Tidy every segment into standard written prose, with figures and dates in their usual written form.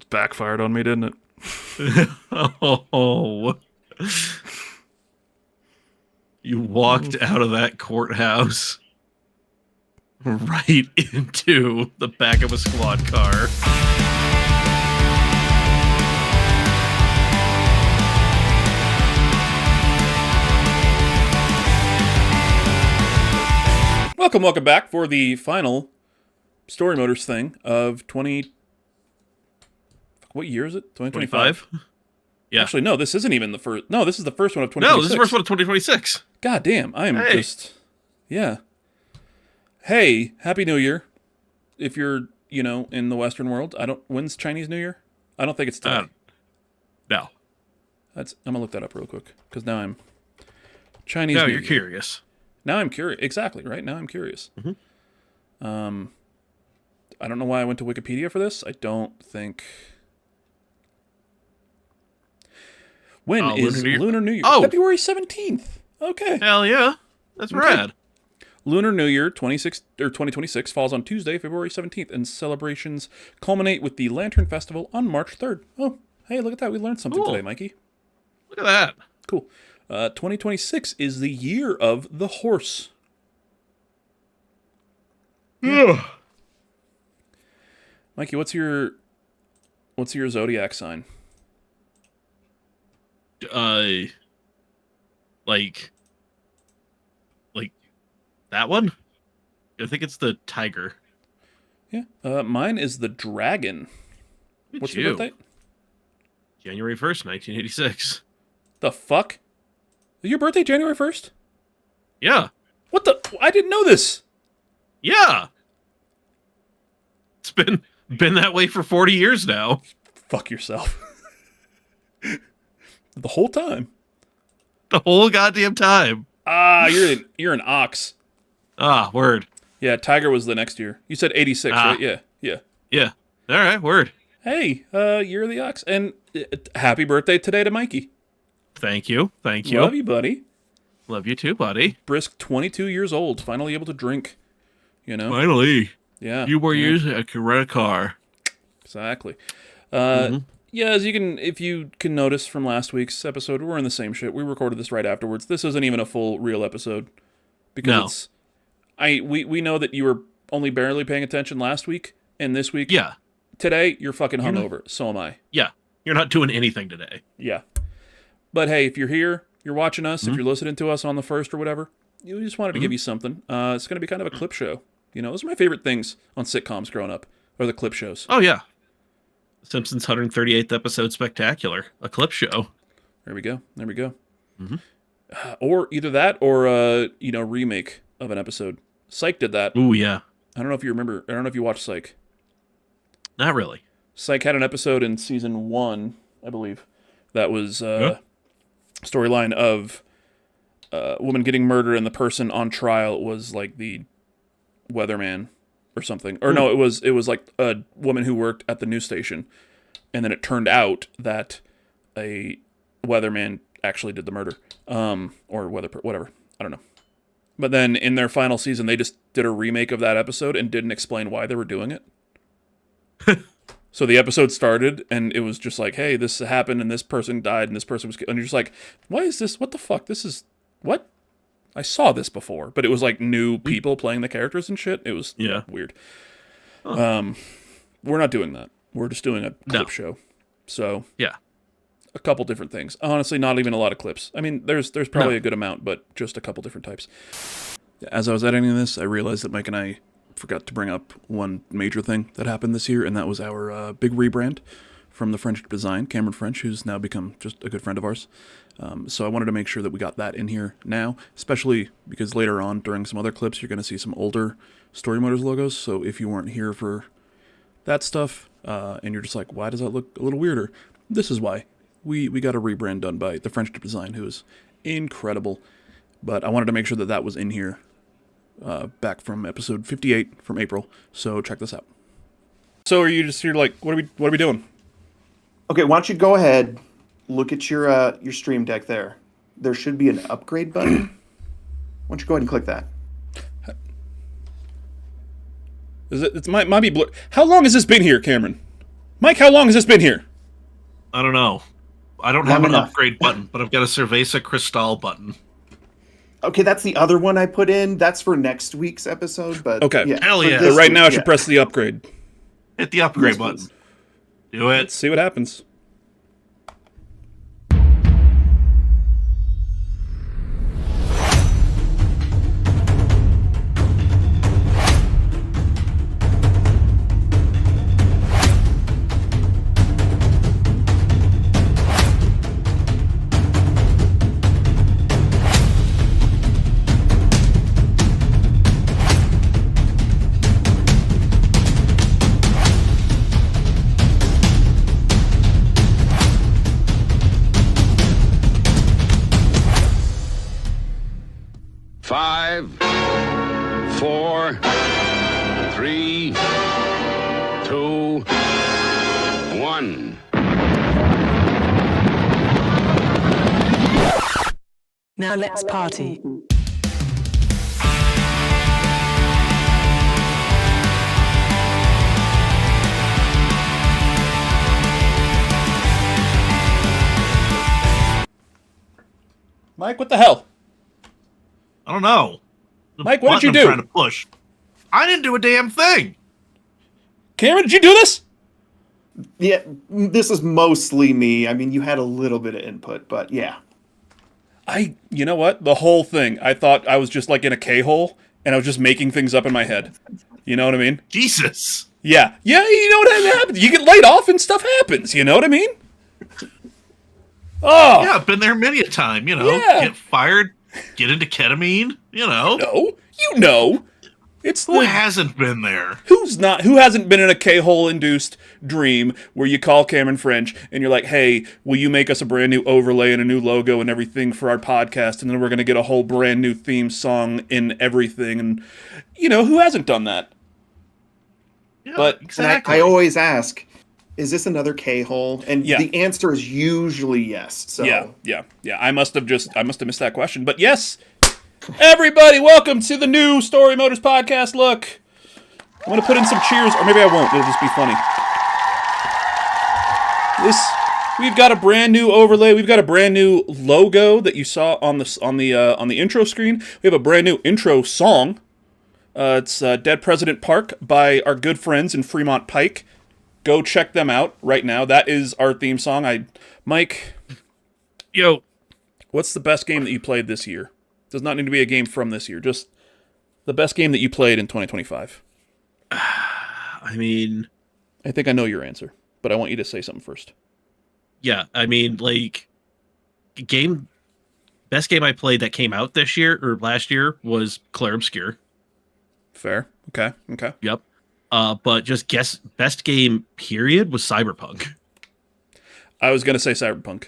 Backfired on me, didn't it? Oh. You walked out of that courthouse right into the back of a squad car. Welcome back for the final Storymoders thing of 20... What year is it? 2025? Yeah. Actually, no, this isn't even the first... No, this is the first one of 2026. No, this is the first one of 2026. God damn, I am just... Yeah. Hey, Happy New Year. If you're, in the Western world. When's Chinese New Year? I don't think it's today. No. I'm gonna look that up real quick, because now I'm... Chinese New Year. You're curious. Now I'm curious. Exactly, right? Now I'm curious. Mm-hmm. I don't know why I went to Wikipedia for this. I don't think... When is Lunar New Year? Oh! February 17th. Okay. Hell yeah. That's rad. Lunar New Year 2026 falls on Tuesday, February 17th, and celebrations culminate with the Lantern Festival on March 3rd. Oh, hey, look at that. We learned something today, Mikey. Look at that. Cool. 2026 is the year of the horse. Yeah. Mikey, what's your zodiac sign? Like that one? I think it's the tiger. Yeah. Mine is the dragon. What's your birthday? January 1st, 1986. The fuck? Is your birthday January 1st? Yeah. What the? I didn't know this. Yeah. It's been that way for 40 years now. Fuck yourself. The whole time. The whole goddamn time. You're an ox. Ah, word. Yeah, tiger was the next year. You said 86, right? Yeah. Yeah. All right, word. Hey, you're the ox. And happy birthday today to Mikey. Thank you. Love you, buddy. Love you too, buddy. Brisk 22 years old, finally able to drink. Finally. Yeah. You were using a rent a car. Exactly. Yeah, if you can notice from last week's episode, we're in the same shit. We recorded this right afterwards. This isn't even a full real episode because we know that you were only barely paying attention last week and this week. Yeah. Today you're fucking hungover. So am I. Yeah. You're not doing anything today. Yeah. But hey, if you're here, you're watching us, if you're listening to us on the first or whatever, we just wanted to give you something. It's going to be kind of a clip show. Those are my favorite things on sitcoms growing up, are the clip shows. Oh yeah. Simpsons 138th episode spectacular, a clip show. There we go. Or either that or a remake of an episode. Psych did that. Ooh yeah. I don't know if you remember. I don't know if you watched Psych. Not really. Psych had an episode in season 1, I believe, that was storyline of a woman getting murdered and the person on trial was like the weatherman or something. Or no, it was like a woman who worked at the news station, and then it turned out that a weatherman actually did the murder, or whatever. I don't know. But then in their final season, they just did a remake of that episode and didn't explain why they were doing it. So the episode started, and it was just like, hey, this happened, and this person died, and this person was... And you're just like, why is this? What the fuck? This is... What? I saw this before. But it was like new people playing the characters and shit. It was weird. Huh. We're not doing that. We're just doing a clip show. So... Yeah. A couple different things. Honestly, not even a lot of clips. I mean, there's probably a good amount, but just a couple different types. As I was editing this, I realized that Mike and I forgot to bring up one major thing that happened this year, and that was our big rebrand from the French design, Cameron French, who's now become just a good friend of ours. So I wanted to make sure that we got that in here now, especially because later on, during some other clips, you're going to see some older Storymoders logos. So if you weren't here for that stuff, and you're just like, why does that look a little weirder? This is why. We got a rebrand done by the French design, who is incredible. But I wanted to make sure that that was in here. Back from episode 58 from April, so check this out. So you're like, what are we doing? Okay, why don't you go ahead, look at your stream deck there. There should be an upgrade button. Why don't you go ahead and click that? It might be blurred. How long has this been here, Cameron? Mike, how long has this been here? I don't know. I don't have an upgrade button, but I've got a Cerveza Cristal button. Okay, that's the other one I put in. That's for next week's episode. But Okay. yeah, Hell yeah. So right now I should press the upgrade. Hit the upgrade Yes, button. please. Do it. Let's see what happens. Five, 4, 3, 2, 1. Now let's party. Mike, what the hell? I don't know. The Mike, what did you button do? I'm trying to push. I didn't do a damn thing. Cameron, did you do this? Yeah, this is mostly me. I mean, you had a little bit of input, but yeah. You know what? The whole thing. I thought I was just like in a K-hole, and I was just making things up in my head. You know what I mean? Jesus. Yeah. Yeah, you know what happens? You get laid off and stuff happens. You know what I mean? Oh. Yeah, I've been there many a time, you know. Yeah. Get fired, get into ketamine, you know. No. You know. It's Who the... hasn't been there? Who hasn't been in a K-hole induced dream where you call Cameron French and you're like, hey, will you make us a brand new overlay and a new logo and everything for our podcast, and then we're going to get a whole brand new theme song in everything, and you know, who hasn't done that? Yeah, But- exactly. I always ask, is this another K-hole? And Yeah. the answer is usually yes. So Yeah. I must have missed that question. But yes, everybody, welcome to the new Storymoders Podcast. Look, I'm going to put in some cheers, or maybe I won't. It'll just be funny. We've got a brand new overlay. We've got a brand new logo that you saw on the intro screen. We have a brand new intro song. It's Dead President Park by our good friends in Fremont Pike. Go check them out right now. That is our theme song. Mike, Yo, what's the best game that you played this year? Does not need to be a game from this year. Just the best game that you played in 2025. I mean, I think I know your answer, but I want you to say something first. yeah, I mean, like, best game I played that came out this year or last year was Clair Obscur. Fair. Okay. Yep. But just best game period was Cyberpunk. I was going to say Cyberpunk.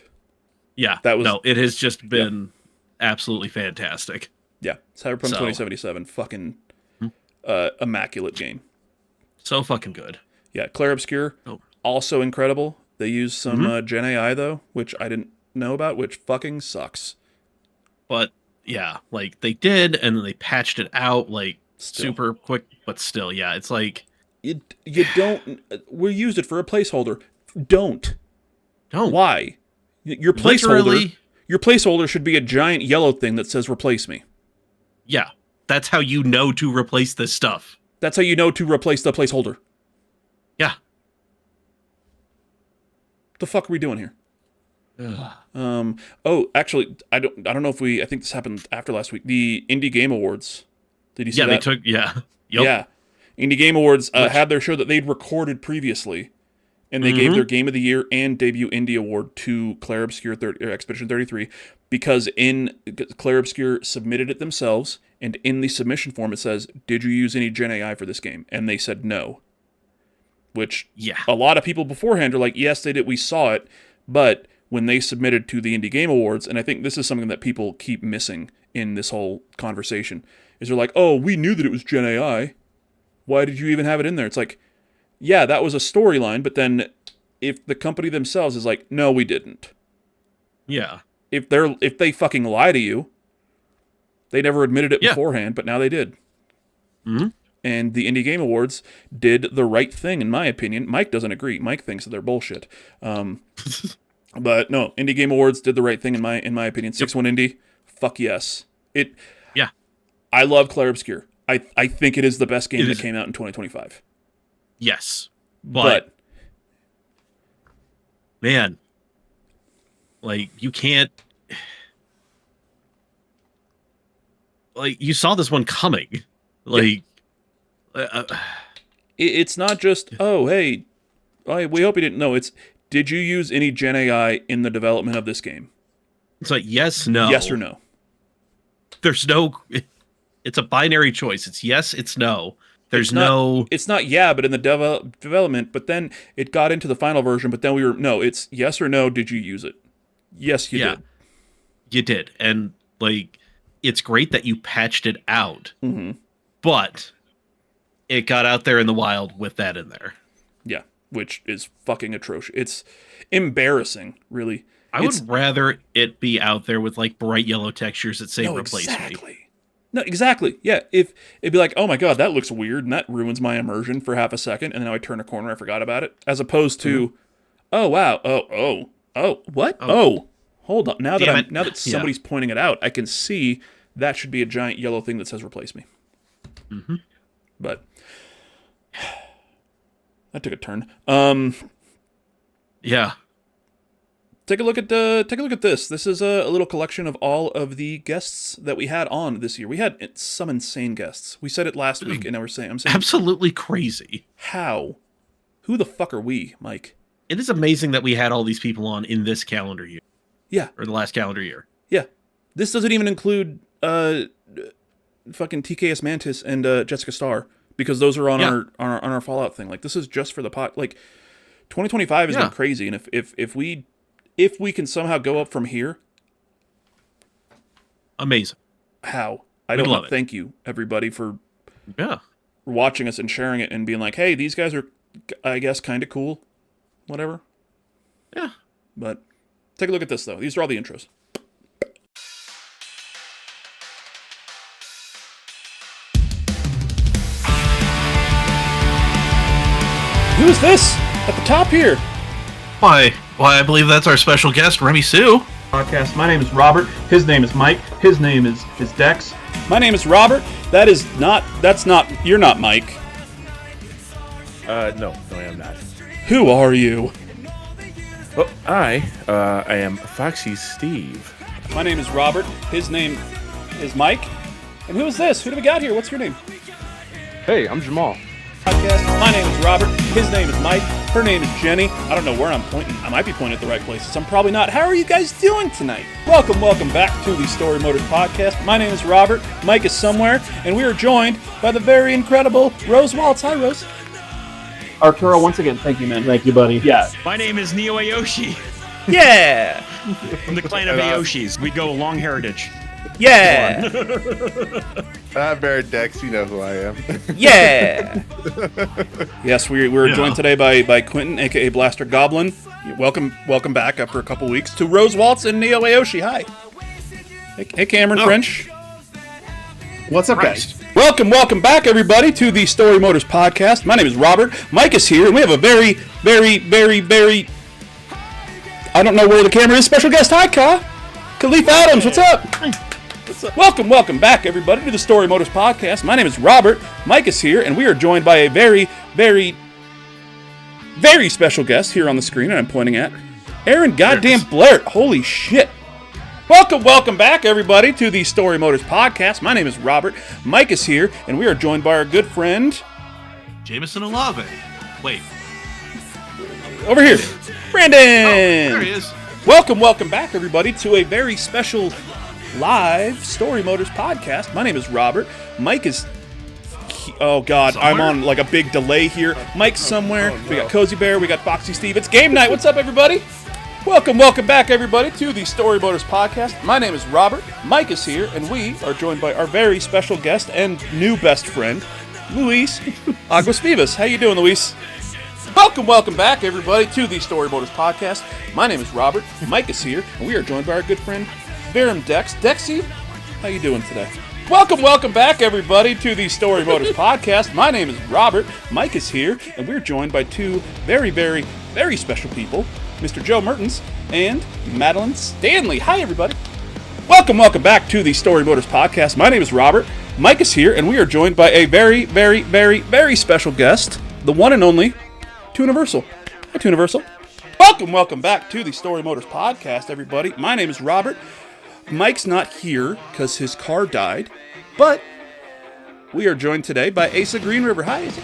Yeah. It has just been absolutely fantastic. Yeah. Cyberpunk 2077. Fucking immaculate game. So fucking good. Yeah. Clair Obscur. Oh. Also incredible. They used some Gen AI, though, which I didn't know about, which fucking sucks. But yeah, like they did, and then they patched it out like super quick, but still, yeah, it's like You don't... We used it for a placeholder. Don't. Why? Your placeholder... Your placeholder should be a giant yellow thing that says replace me. Yeah, that's how you know to replace this stuff. That's how you know to replace the placeholder. Yeah. The fuck are we doing here? Actually, I don't know if I think this happened after last week. The Indie Game Awards. Did you see that? Yep. Yeah. Indie Game Awards had their show that they'd recorded previously, and they gave their Game of the Year and Debut Indie Award to Clair Obscur Expedition 33 because Clair Obscur submitted it themselves, and in the submission form it says, "Did you use any Gen AI for this game?" And they said no. Which a lot of people beforehand are like, yes, they did. We saw it, but when they submitted to the Indie Game Awards, and I think this is something that people keep missing in this whole conversation, is they're like, oh, we knew that it was Gen AI. Why did you even have it in there? It's like, yeah, that was a storyline, but then if the company themselves is like, no, we didn't. Yeah. If they fucking lie to you, they never admitted it beforehand, but now they did. Mm-hmm. and the Indie Game Awards did the right thing, in my opinion. Mike doesn't agree. Mike thinks that they're bullshit. But no, Indie Game Awards did the right thing, in my opinion. 6-1 Indie, fuck yes. Yeah. I love Clair Obscur. I think it is the best game that came out in 2025. Yes. But man, like, you can't... Like, you saw this one coming. Like... It's not just, oh, hey, we hope you didn't know. It's, did you use any Gen AI in the development of this game? It's like, yes, no. Yes or no. There's no... It's a binary choice. It's yes, it's no. There's It's not yeah, but in the development, but then it got into the final version, but then no, it's yes or no, did you use it? Yes, you did. You did. And, like, it's great that you patched it out. Mm-hmm. But it got out there in the wild with that in there. Yeah, which is fucking atrocious. It's embarrassing, really. I would rather it be out there with, like, bright yellow textures that say replace me. No, exactly. Yeah, if it'd be like, oh my god, that looks weird, and that ruins my immersion for half a second, and then I turn a corner, I forgot about it. As opposed to, oh wow, what? Oh, hold on. Now that somebody's pointing it out, I can see that should be a giant yellow thing that says replace me. Mm-hmm. But that took a turn. Yeah. Take a look at this. This is a little collection of all of the guests that we had on this year. We had some insane guests. We said it last week, and now I'm saying absolutely crazy. How? Who the fuck are we, Mike? It is amazing that we had all these people on in this calendar year. Yeah, or the last calendar year. Yeah, this doesn't even include fucking TKS Mantis and Jessica Starr, because those are on our Fallout thing. Like, this is just for the pot. Like, 2025 has been crazy, and if we can somehow go up from here, amazing. How? I don't know. Thank you, everybody, for watching us and sharing it and being like, hey, these guys are, I guess, kind of cool. Whatever. Yeah. But take a look at this, though. These are all the intros. Who is this at the top here? Why, I believe that's our special guest, Remy Sue. Podcast. My name is Robert. His name is Mike. His name is Dex. My name is Robert. You're not Mike. No, I am not. Who are you? Well, I am Foxy Steve. My name is Robert. His name is Mike. And who is this? Who do we got here? What's your name? Hey, I'm Jamal. Podcast. My name is Robert. His name is Mike. Her name is Jenny. I don't know where I'm pointing. I might be pointing at the right places. I'm probably not. How are you guys doing tonight? Welcome back to the Storymoders Podcast. My name is Robert. Mike is somewhere, and we are joined by the very incredible Rose Waltz. Hi, Rose. Arturo, once again, thank you, man. Thank you, buddy. Yeah. My name is Neo Aoshi. Yeah. From the clan of Aoshis. We go a long heritage. Yeah. I'm Barrett Dex. You know who I am. Yeah. Yes, we're joined today by Quentin, aka Blaster Goblin. Welcome back after a couple weeks to Rose Waltz and Neo Aoshi. Hi. Hey, Cameron French. What's up, guys? Welcome back, everybody, to the Storymoders Podcast. My name is Robert. Mike is here, and we have a very, very, very, very, I don't know where the camera is, special guest. Hi, Khalif Adams. What's up? Welcome back, everybody, to the Storymoders Podcast. My name is Robert. Mike is here, and we are joined by a very, very, very special guest here on the screen, and I'm pointing at Aaron goddamn Blair. Holy shit. Welcome back, everybody, to the Storymoders Podcast. My name is Robert. Mike is here, and we are joined by our good friend... Jameson Olave. Wait. Over here. Brandon! Oh, there he is. Welcome back, everybody, to a very special live Storymoders Podcast. My name is Robert. Mike is... Oh, God, somewhere? I'm on, like, a big delay here. Mike's somewhere. We got Cozy Bear. We got Foxy Steve. It's game night. What's up, everybody? Welcome back, everybody, to the Storymoders Podcast. My name is Robert. Mike is here, and we are joined by our very special guest and new best friend, Luis Aguas Vivas. How you doing, Luis? Welcome back, everybody, to the Storymoders Podcast. My name is Robert. Mike is here, and we are joined by our good friend, Verum Dex. Dexy, how you doing today? Welcome back, everybody, to the Storymoders Podcast. My name is Robert. Mike is here, and we're joined by two very, very, very special people, Mr. Joe Mertens and Madeline Stanley. Hi, everybody. Welcome back to the Storymoders Podcast. My name is Robert. Mike is here, and we are joined by a very, very, very, very special guest, the one and only Tuniversal. Hi, Tuniversal. Welcome back to the Storymoders Podcast, everybody. My name is Robert. Mike's not here because his car died, but we are joined today by Asa Green River. Hi, Asa.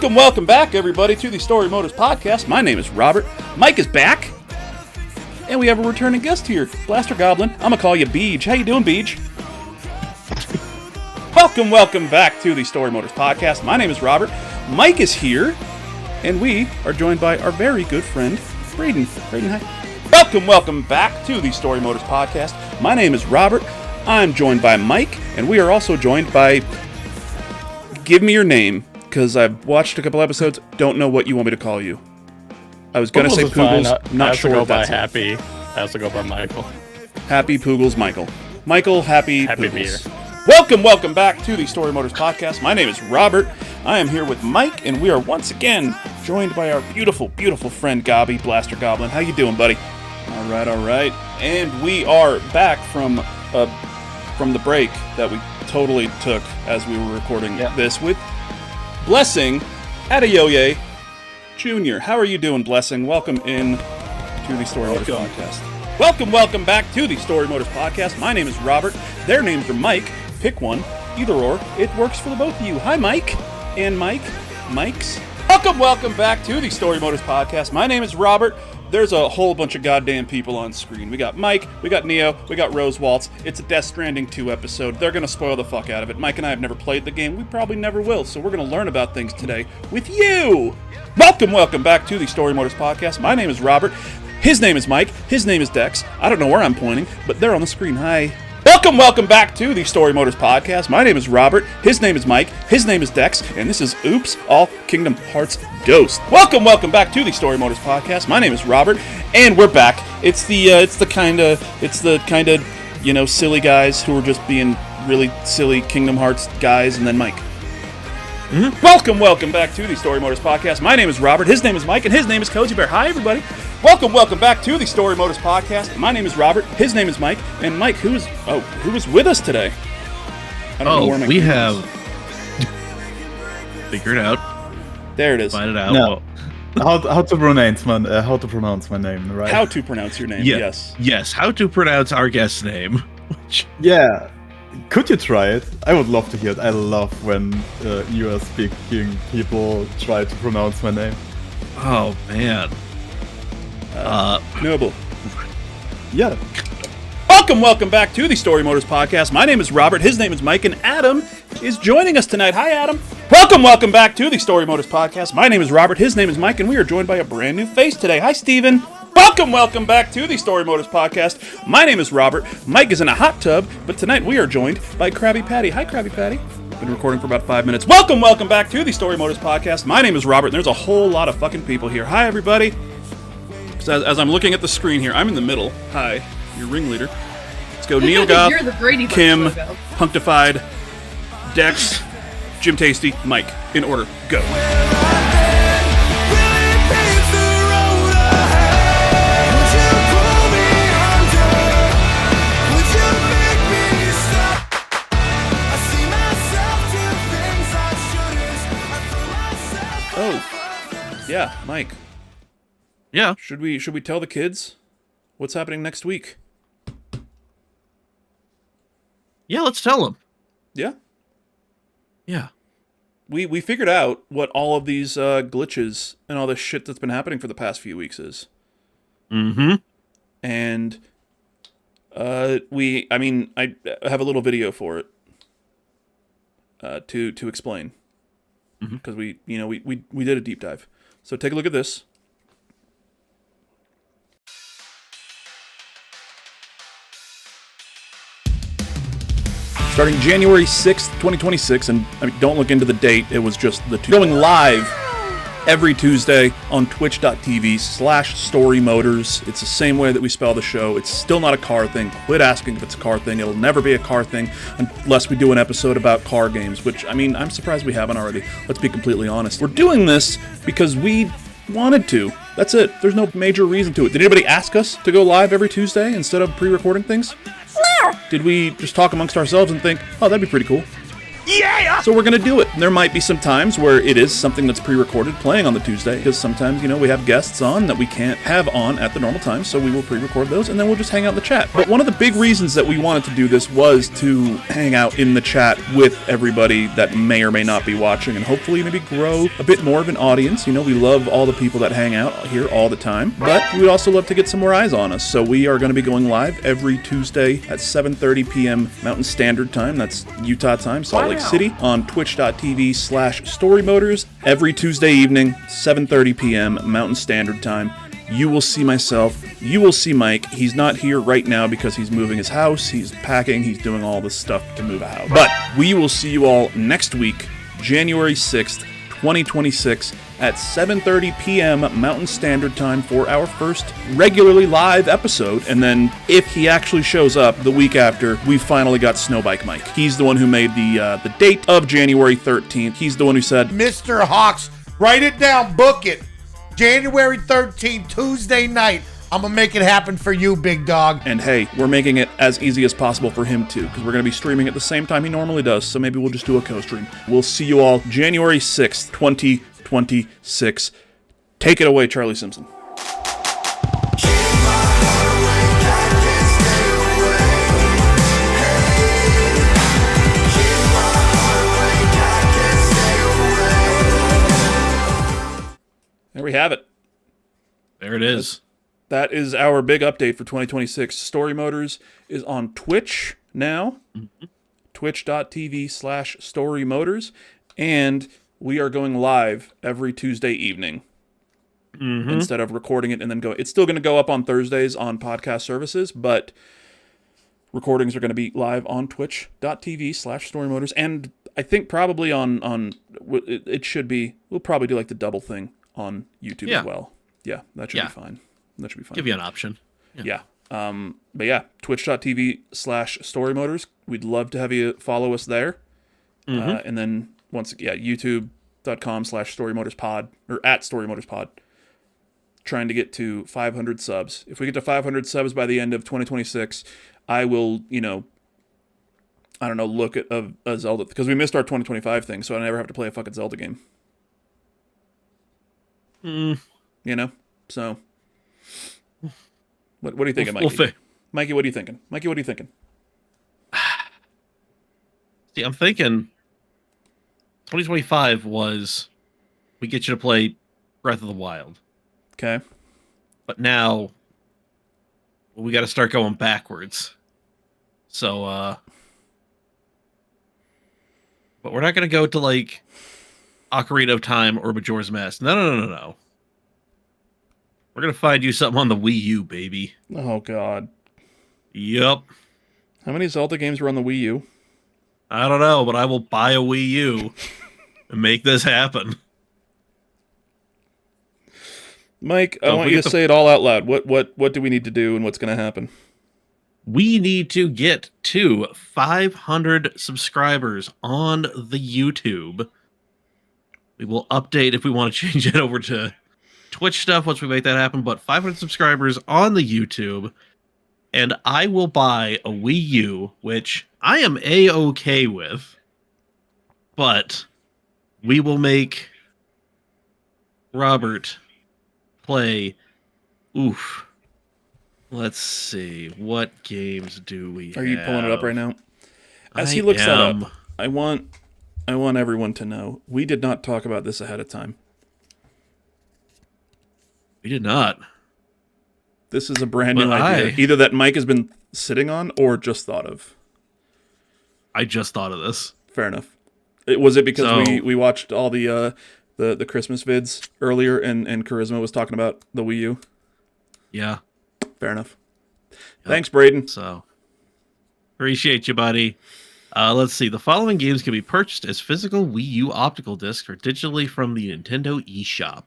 Welcome back, everybody, to the Storymoders Podcast. My name is Robert. Mike is back, and we have a returning guest here, Blaster Goblin. I'm gonna call you Beej. How you doing, Beej? Welcome back to the Storymoders Podcast. My name is Robert. Mike is here, and we are joined by our very good friend, Braden. Braden, hi. Welcome back to the Storymoders Podcast. My name is Robert. I'm joined by Mike, and we are also joined by... Give me your name, because I've watched a couple episodes, don't know what you want me to call you. I was going to say Poogles, not sure what that's Happy. I also go by Michael. Happy Poogles Michael. Michael, Happy Poogles. Beer. Welcome back to the Storymoders Podcast. My name is Robert. I am here with Mike, and we are once again joined by our beautiful, beautiful friend, Gobby, Blaster Goblin. How you doing, buddy? All right. And we are back from the break that we totally took as we were recording this with Blessing Adeoye Jr. How are you doing, Blessing? Welcome in to the Storymoders Podcast. Welcome back to the Storymoders Podcast. My name is Robert. Their names are Mike. Pick one, either or. It works for the both of you. Hi, Mike. And Mike's. Welcome back to the Storymoders Podcast. My name is Robert. There's a whole bunch of goddamn people on screen. We got Mike, we got Neo, we got Rose Waltz. It's a Death Stranding 2 episode. They're going to spoil the fuck out of it. Mike and I have never played the game. We probably never will, so we're going to learn about things today with you. Welcome back to the Storymoders Podcast. My name is Robert. His name is Mike. His name is Dex. I don't know where I'm pointing, but they're on the screen. Hi. Welcome back to the Storymoders Podcast. My name is Robert. His name is Mike. His name is Dex, and this is Oops All Kingdom Hearts Ghost. Welcome back to the Storymoders Podcast. My name is Robert, and we're back. It's the kind of silly guys who are just being really silly Kingdom Hearts guys, and then Mike. Mm-hmm. Welcome back to the Storymoders Podcast. My name is Robert. His name is Mike, and his name is Cozy Bear. Hi, everybody. Welcome back to the Storymoders Podcast. My name is Robert. His name is Mike, and Mike, who is with us today? I don't know where we have figured out. There it is. Find it out. No. How to pronounce my name, right? How to pronounce your name? Yes. How to pronounce our guest name? Yeah. Could you try it? I would love to hear it. I love when US speaking people try to pronounce my name. Oh man. Noble. Yeah. Welcome back to the Storymoders Podcast. My name is Robert. His name is Mike, and Adam is joining us tonight. Hi, Adam. Welcome back to the Storymoders Podcast. My name is Robert. His name is Mike, and we are joined by a brand new face today. Hi, Steven. Welcome back to the Storymoders Podcast. My name is Robert. Mike is in a hot tub, but tonight we are joined by Krabby Patty. Hi, Krabby Patty. Been recording for about 5 minutes. Welcome back to the Storymoders Podcast. My name is Robert, and there's a whole lot of fucking people here. Hi, everybody. So as I'm looking at the screen here, I'm in the middle. Hi, your ringleader. Let's go Neil Goff, Kim, Punctified, Dex, Jim Tasty, Mike. In order. Go. Oh, yeah, Mike. Yeah. Should we tell the kids what's happening next week? Yeah, let's tell them. Yeah. Yeah. We figured out what all of these glitches and all this shit that's been happening for the past few weeks is. Mm-hmm. And I have a little video for it to explain. Because we did a deep dive. So take a look at this. Starting January 6th, 2026, and don't look into the date, it was just the two. Going live every Tuesday on twitch.tv/Storymoders. It's the same way that we spell the show. It's still not a car thing. Quit asking if it's a car thing. It'll never be a car thing unless we do an episode about car games, which, I mean, I'm surprised we haven't already. Let's be completely honest. We're doing this because we wanted to. That's it. There's no major reason to it. Did anybody ask us to go live every Tuesday instead of pre-recording things? No. Did we just talk amongst ourselves and think, oh, that'd be pretty cool? Yeah! So we're going to do it. There might be some times where it is something that's pre-recorded playing on the Tuesday, because sometimes, we have guests on that we can't have on at the normal time, so we will pre-record those, and then we'll just hang out in the chat. But one of the big reasons that we wanted to do this was to hang out in the chat with everybody that may or may not be watching, and hopefully maybe grow a bit more of an audience. We love all the people that hang out here all the time, but we'd also love to get some more eyes on us. So we are going to be going live every Tuesday at 7:30 p.m. Mountain Standard Time. That's Utah time, Salt Lake City, on twitch.tv/Storymoders. Every Tuesday evening, 7:30 p.m. Mountain Standard Time. You will see myself. You will see Mike. He's not here right now because he's moving his house. He's packing. He's doing all this stuff to move a house. But we will see you all next week, January 6th, 2026, at 7:30 p.m. Mountain Standard Time for our first regularly live episode. And then, if he actually shows up the week after, we finally got Snowbike Mike. He's the one who made the date of January 13th. He's the one who said, Mr. Hawks, write it down, book it. January 13th, Tuesday night. I'm going to make it happen for you, big dog. And hey, we're making it as easy as possible for him too, because we're going to be streaming at the same time he normally does, so maybe we'll just do a co-stream. We'll see you all January 6th, 2026. Take it away, Charlie Simpson. There we have it. There it is. That is our big update for 2026. Storymoders is on Twitch now, twitch.tv/Storymoders, and we are going live every Tuesday evening instead of recording it and then go. It's still going to go up on Thursdays on podcast services, but recordings are going to be live on twitch.tv/Storymoders, and I think probably on it should be. We'll probably do like the double thing on YouTube as well. Yeah, that should be fine. That should be fine. Give you an option. Yeah. But yeah, twitch.tv/Storymoders. We'd love to have you follow us there. And then youtube.com/StorymodersPod or @StorymodersPod. Trying to get to 500 subs. If we get to 500 subs by the end of 2026, I will, look at a Zelda, because we missed our 2025 thing, so I never have to play a fucking Zelda game. So what are you thinking, Mikey? Mikey, what are you thinking? See, I'm thinking 2025 was we get you to play Breath of the Wild. Okay. But now we got to start going backwards. So, but we're not going to go to like Ocarina of Time or Majora's Mask. No. We're going to find you something on the Wii U, baby. Oh, God. Yup. How many Zelda games were on the Wii U? I don't know, but I will buy a Wii U and make this happen. Mike, I want you to say it all out loud. What do we need to do and what's going to happen? We need to get to 500 subscribers on the YouTube. We will update if we want to change it over to Twitch stuff once we make that happen, but 500 subscribers on the YouTube, and I will buy a Wii U, which I am A-okay with, but we will make Robert play, let's see, what games do we have? Are you pulling it up right now? As he looks that up, I want everyone to know, we did not talk about this ahead of time. We did not. This is a brand new idea. Either that Mike has been sitting on or just thought of. I just thought of this. Fair enough. Was it because we watched all the Christmas vids earlier and Charisma was talking about the Wii U? Yeah. Fair enough. Yep. Thanks, Braden. So, appreciate you, buddy. Let's see. The following games can be purchased as physical Wii U optical discs or digitally from the Nintendo eShop.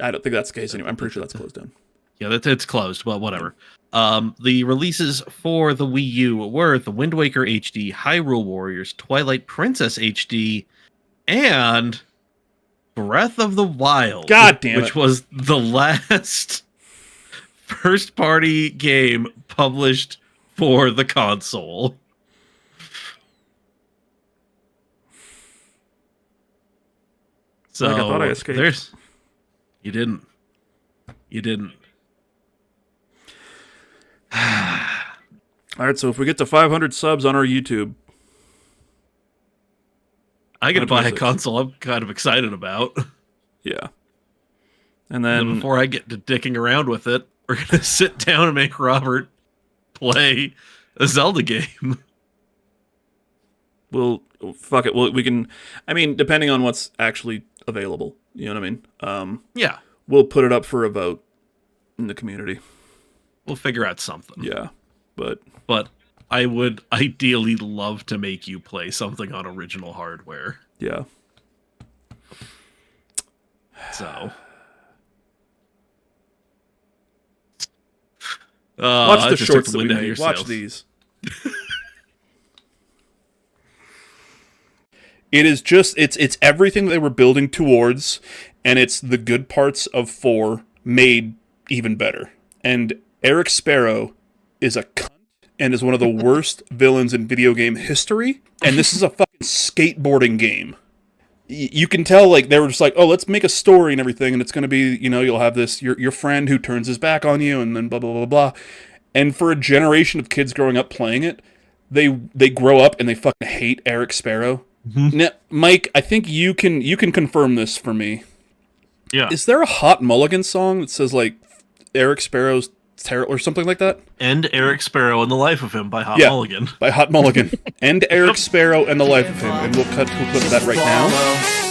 I don't think that's the case anymore. I'm pretty sure that's closed down. Yeah, it's closed, but whatever. The releases for the Wii U were The Wind Waker HD, Hyrule Warriors, Twilight Princess HD, and Breath of the Wild. God damn it. Which was the last first-party game published for the console. So I thought I escaped. You didn't. All right, so if we get to 500 subs on our YouTube, I get to buy a console I'm kind of excited about. Yeah. And then before I get to dicking around with it, we're going to sit down and make Robert play a Zelda game. Fuck it. We can, I mean, depending on what's actually available, you know what I mean? Yeah. We'll put it up for a vote in the community. We'll figure out something. Yeah. But I would ideally love to make you play something on original hardware. Yeah. So. Watch the shorts that we make. Watch these. It is just, it's everything they were building towards, and it's the good parts of 4 made even better. And Eric Sparrow is a cunt and is one of the worst villains in video game history, and this is a fucking skateboarding game. You can tell, like, they were just like, oh, let's make a story and everything, and it's going to be, you know, you'll have this, your friend who turns his back on you, and then blah, blah, blah, blah. And for a generation of kids growing up playing it, they grow up and they fucking hate Eric Sparrow. Mm-hmm. Now, Mike, I think you can confirm this for me. Yeah. Is there a Hot Mulligan song that says, like, Eric Sparrow's terrible or something like that? End Eric Sparrow and the Life of Him by Hot Mulligan. By Hot Mulligan. End Eric Sparrow and the Life of Him. And we'll cut to a clip of that right now.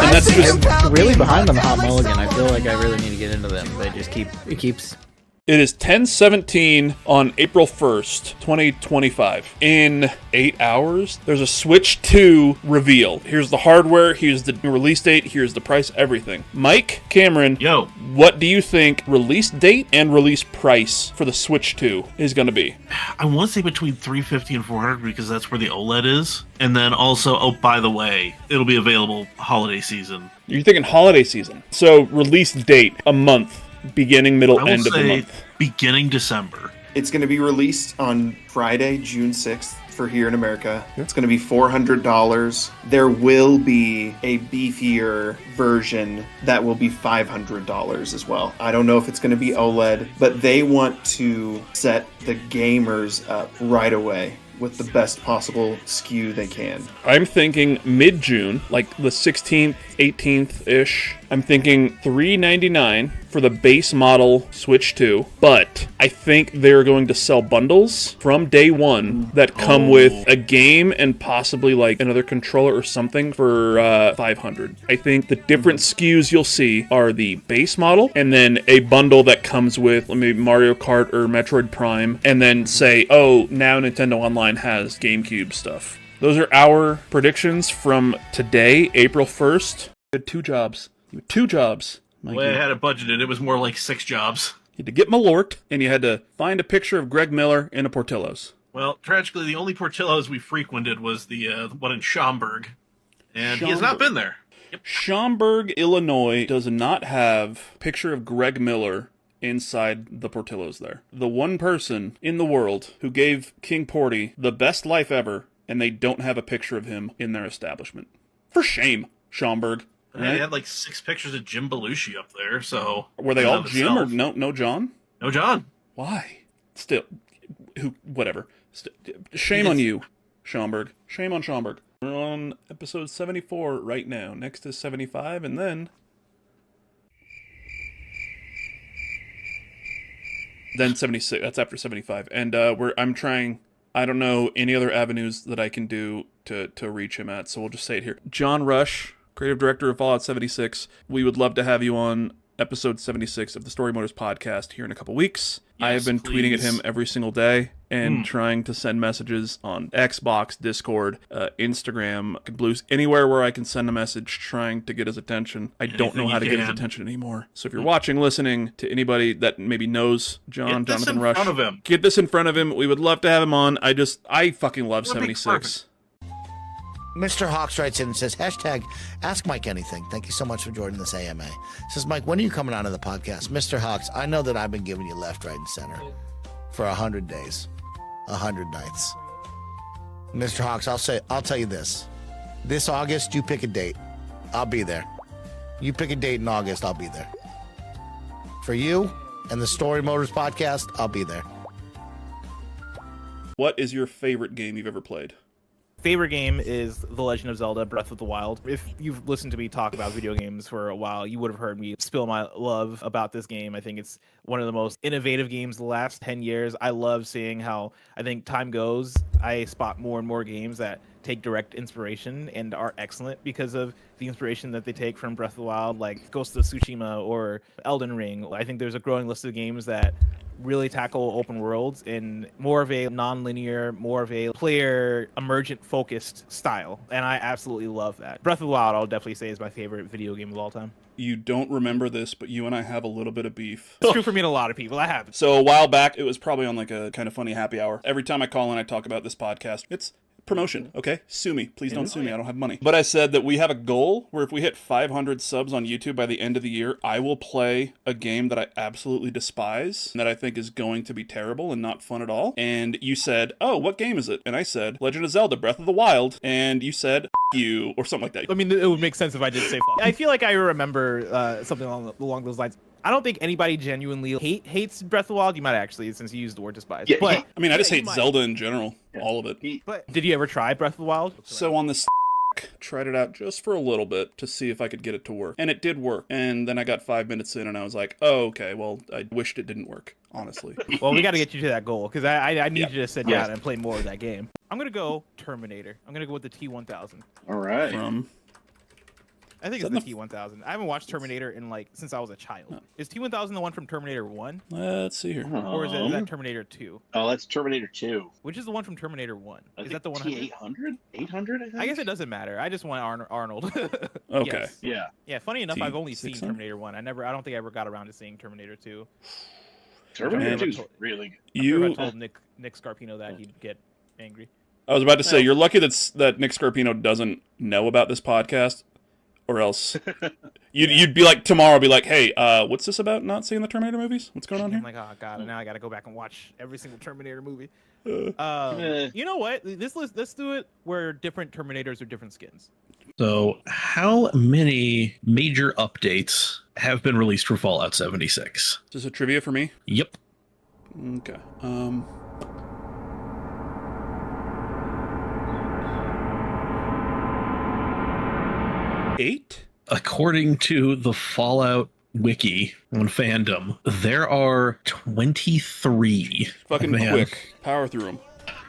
And that's just really behind them, Hot Mulligan. I feel like I really need to get into them. They just keeps. It is 10:17 on April 1st, 2025. In 8 hours, there's a Switch 2 reveal. Here's the hardware, here's the release date, here's the price, everything. Mike, Cameron, yo, what do you think release date and release price for the Switch 2 is going to be? I want to say between $350 and $400 because that's where the OLED is. And then also, oh, by the way, it'll be available holiday season. You're thinking holiday season. So release date, a month. Beginning, middle, end of the month. Beginning December. It's going to be released on Friday, June 6th for here in America. It's going to be $400. There will be a beefier version that will be $500 as well. I don't know if it's going to be OLED, but they want to set the gamers up right away with the best possible SKU they can. I'm thinking mid-June, like the 16th, 18th-ish. I'm thinking $399 for the base model Switch 2, but I think they're going to sell bundles from day one that come with a game and possibly like another controller or something for $500. I think the different SKUs you'll see are the base model and then a bundle that comes with maybe Mario Kart or Metroid Prime, and then say, oh, now Nintendo Online has GameCube stuff. Those are our predictions from today, April 1st. You had 2 jobs. You had 2 jobs. The way I had it budgeted, it was more like 6 jobs. You had to get Malort, and you had to find a picture of Greg Miller in a Portillo's. Well, tragically, the only Portillo's we frequented was the one in Schaumburg, and he has not been there. Yep. Schaumburg, Illinois does not have a picture of Greg Miller inside the Portillo's there. The one person in the world who gave King Porty the best life ever, and they don't have a picture of him in their establishment. For shame, Schaumburg. Right? They had like 6 pictures of Jim Belushi up there, so... Were they all Jim or no John? No John. Why? Still, whatever. Shame on you, Schaumburg. Shame on Schaumburg. We're on episode 74 right now. Next is 75, and then... Then 76. That's after 75. And I'm trying. I don't know any other avenues that I can do to reach him at, so we'll just say it here. John Rush, creative director of Fallout 76. We would love to have you on episode 76 of the Storymoders Podcast here in a couple weeks. I have been tweeting at him every single day and trying to send messages on Xbox, Discord, Instagram, Blues, anywhere where I can send a message trying to get his attention. I don't know how to get his attention anymore. So if you're watching, listening, to anybody that maybe knows Jonathan Rush, get this in front of him. We would love to have him on. I fucking love 76. Mr. Hawks writes in and says, hashtag ask Mike anything. Thank you so much for joining this AMA. Says, Mike, when are you coming on to the podcast? Mr. Hawks, I know that I've been giving you left, right, and center for 100 days, 100 nights. Mr. Hawks, I'll tell you this. This August, you pick a date. I'll be there. You pick a date in August, I'll be there. For you and the Storymoders Podcast, I'll be there. What is your favorite game you've ever played? Favorite game is The Legend of Zelda Breath of the Wild. If you've listened to me talk about video games for a while, you would have heard me spill my love about this game. I think it's one of the most innovative games the last 10 years. I love seeing how, I think time goes, I spot more and more games that take direct inspiration and are excellent because of the inspiration that they take from Breath of the Wild, like Ghost of Tsushima or Elden Ring. I think there's a growing list of games that really tackle open worlds in more of a non-linear, more of a player emergent focused style, and I absolutely love that. Breath of the Wild, I'll definitely say, is my favorite video game of all time. You don't remember this, but you and I have a little bit of beef. It's true for me and a lot of people. I have. So a while back, it was probably on like a kind of funny happy hour. Every time I call in, I talk about this podcast. It's promotion, okay? Sue me. Please don't sue me. I don't have money. But I said that we have a goal where if we hit 500 subs on YouTube by the end of the year, I will play a game that I absolutely despise, that I think is going to be terrible and not fun at all. And you said, oh, what game is it? And I said, Legend of Zelda Breath of the Wild. And you said, F you, or something like that. I mean, it would make sense if I did say F. I feel like I remember something along those lines. I don't think anybody genuinely hates Breath of the Wild. You might actually, since you used the word despise. Yeah, but I mean, I just hate Zelda in general, all of it. But did you ever try Breath of the Wild? So on this tried it out just for a little bit to see if I could get it to work. And it did work. And then I got 5 minutes in and I was like, oh, okay, well, I wished it didn't work, honestly. Well, we got to get you to that goal because I need you to sit down and play more of that game. I'm going to go Terminator. I'm going to go with the T-1000. All right. I think it's the T-1000. I haven't watched Terminator in since I was a child. No. Is T-1000 the one from Terminator 1? Let's see here. Or is that Terminator 2? Oh, that's Terminator 2. Which is the one from Terminator 1? Is that the one? T-800? 800, I think? I guess it doesn't matter. I just want Arnold. Okay. Yes. Yeah. Yeah, funny enough, I've only seen Terminator 1. I don't think I ever got around to seeing Terminator 2. Terminator 2 is really good. I told Nick Scarpino that he'd get angry. I was about to say, you're lucky that Nick Scarpino doesn't know about this podcast. Or else you'd be like, tomorrow, be like, hey, what's this about not seeing the Terminator movies? What's going on here? I'm like, oh, God, now I got to go back and watch every single Terminator movie. You know what? Let's do it where different Terminators are different skins. So how many major updates have been released for Fallout 76? Is this a trivia for me? Yep. Okay. 8? According to the Fallout wiki on fandom, there are 23. Fucking quick. Power through them.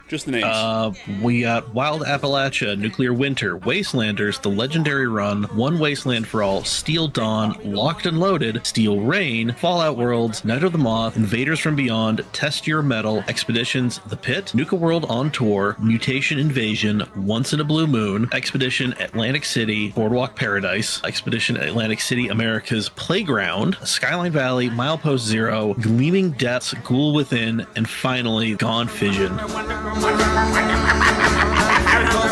Just the names. We got Wild Appalachia, Nuclear Winter, Wastelanders, The Legendary Run, One Wasteland for All, Steel Dawn, Locked and Loaded, Steel Rain, Fallout Worlds, Night of the Moth, Invaders from Beyond, Test Your Metal, Expeditions, The Pit, Nuka World on Tour, Mutation Invasion, Once in a Blue Moon, Expedition Atlantic City, Boardwalk Paradise, Expedition Atlantic City, America's Playground, Skyline Valley, Milepost Zero, Gleaming Depths, Ghoul Within, and finally Gone Fission.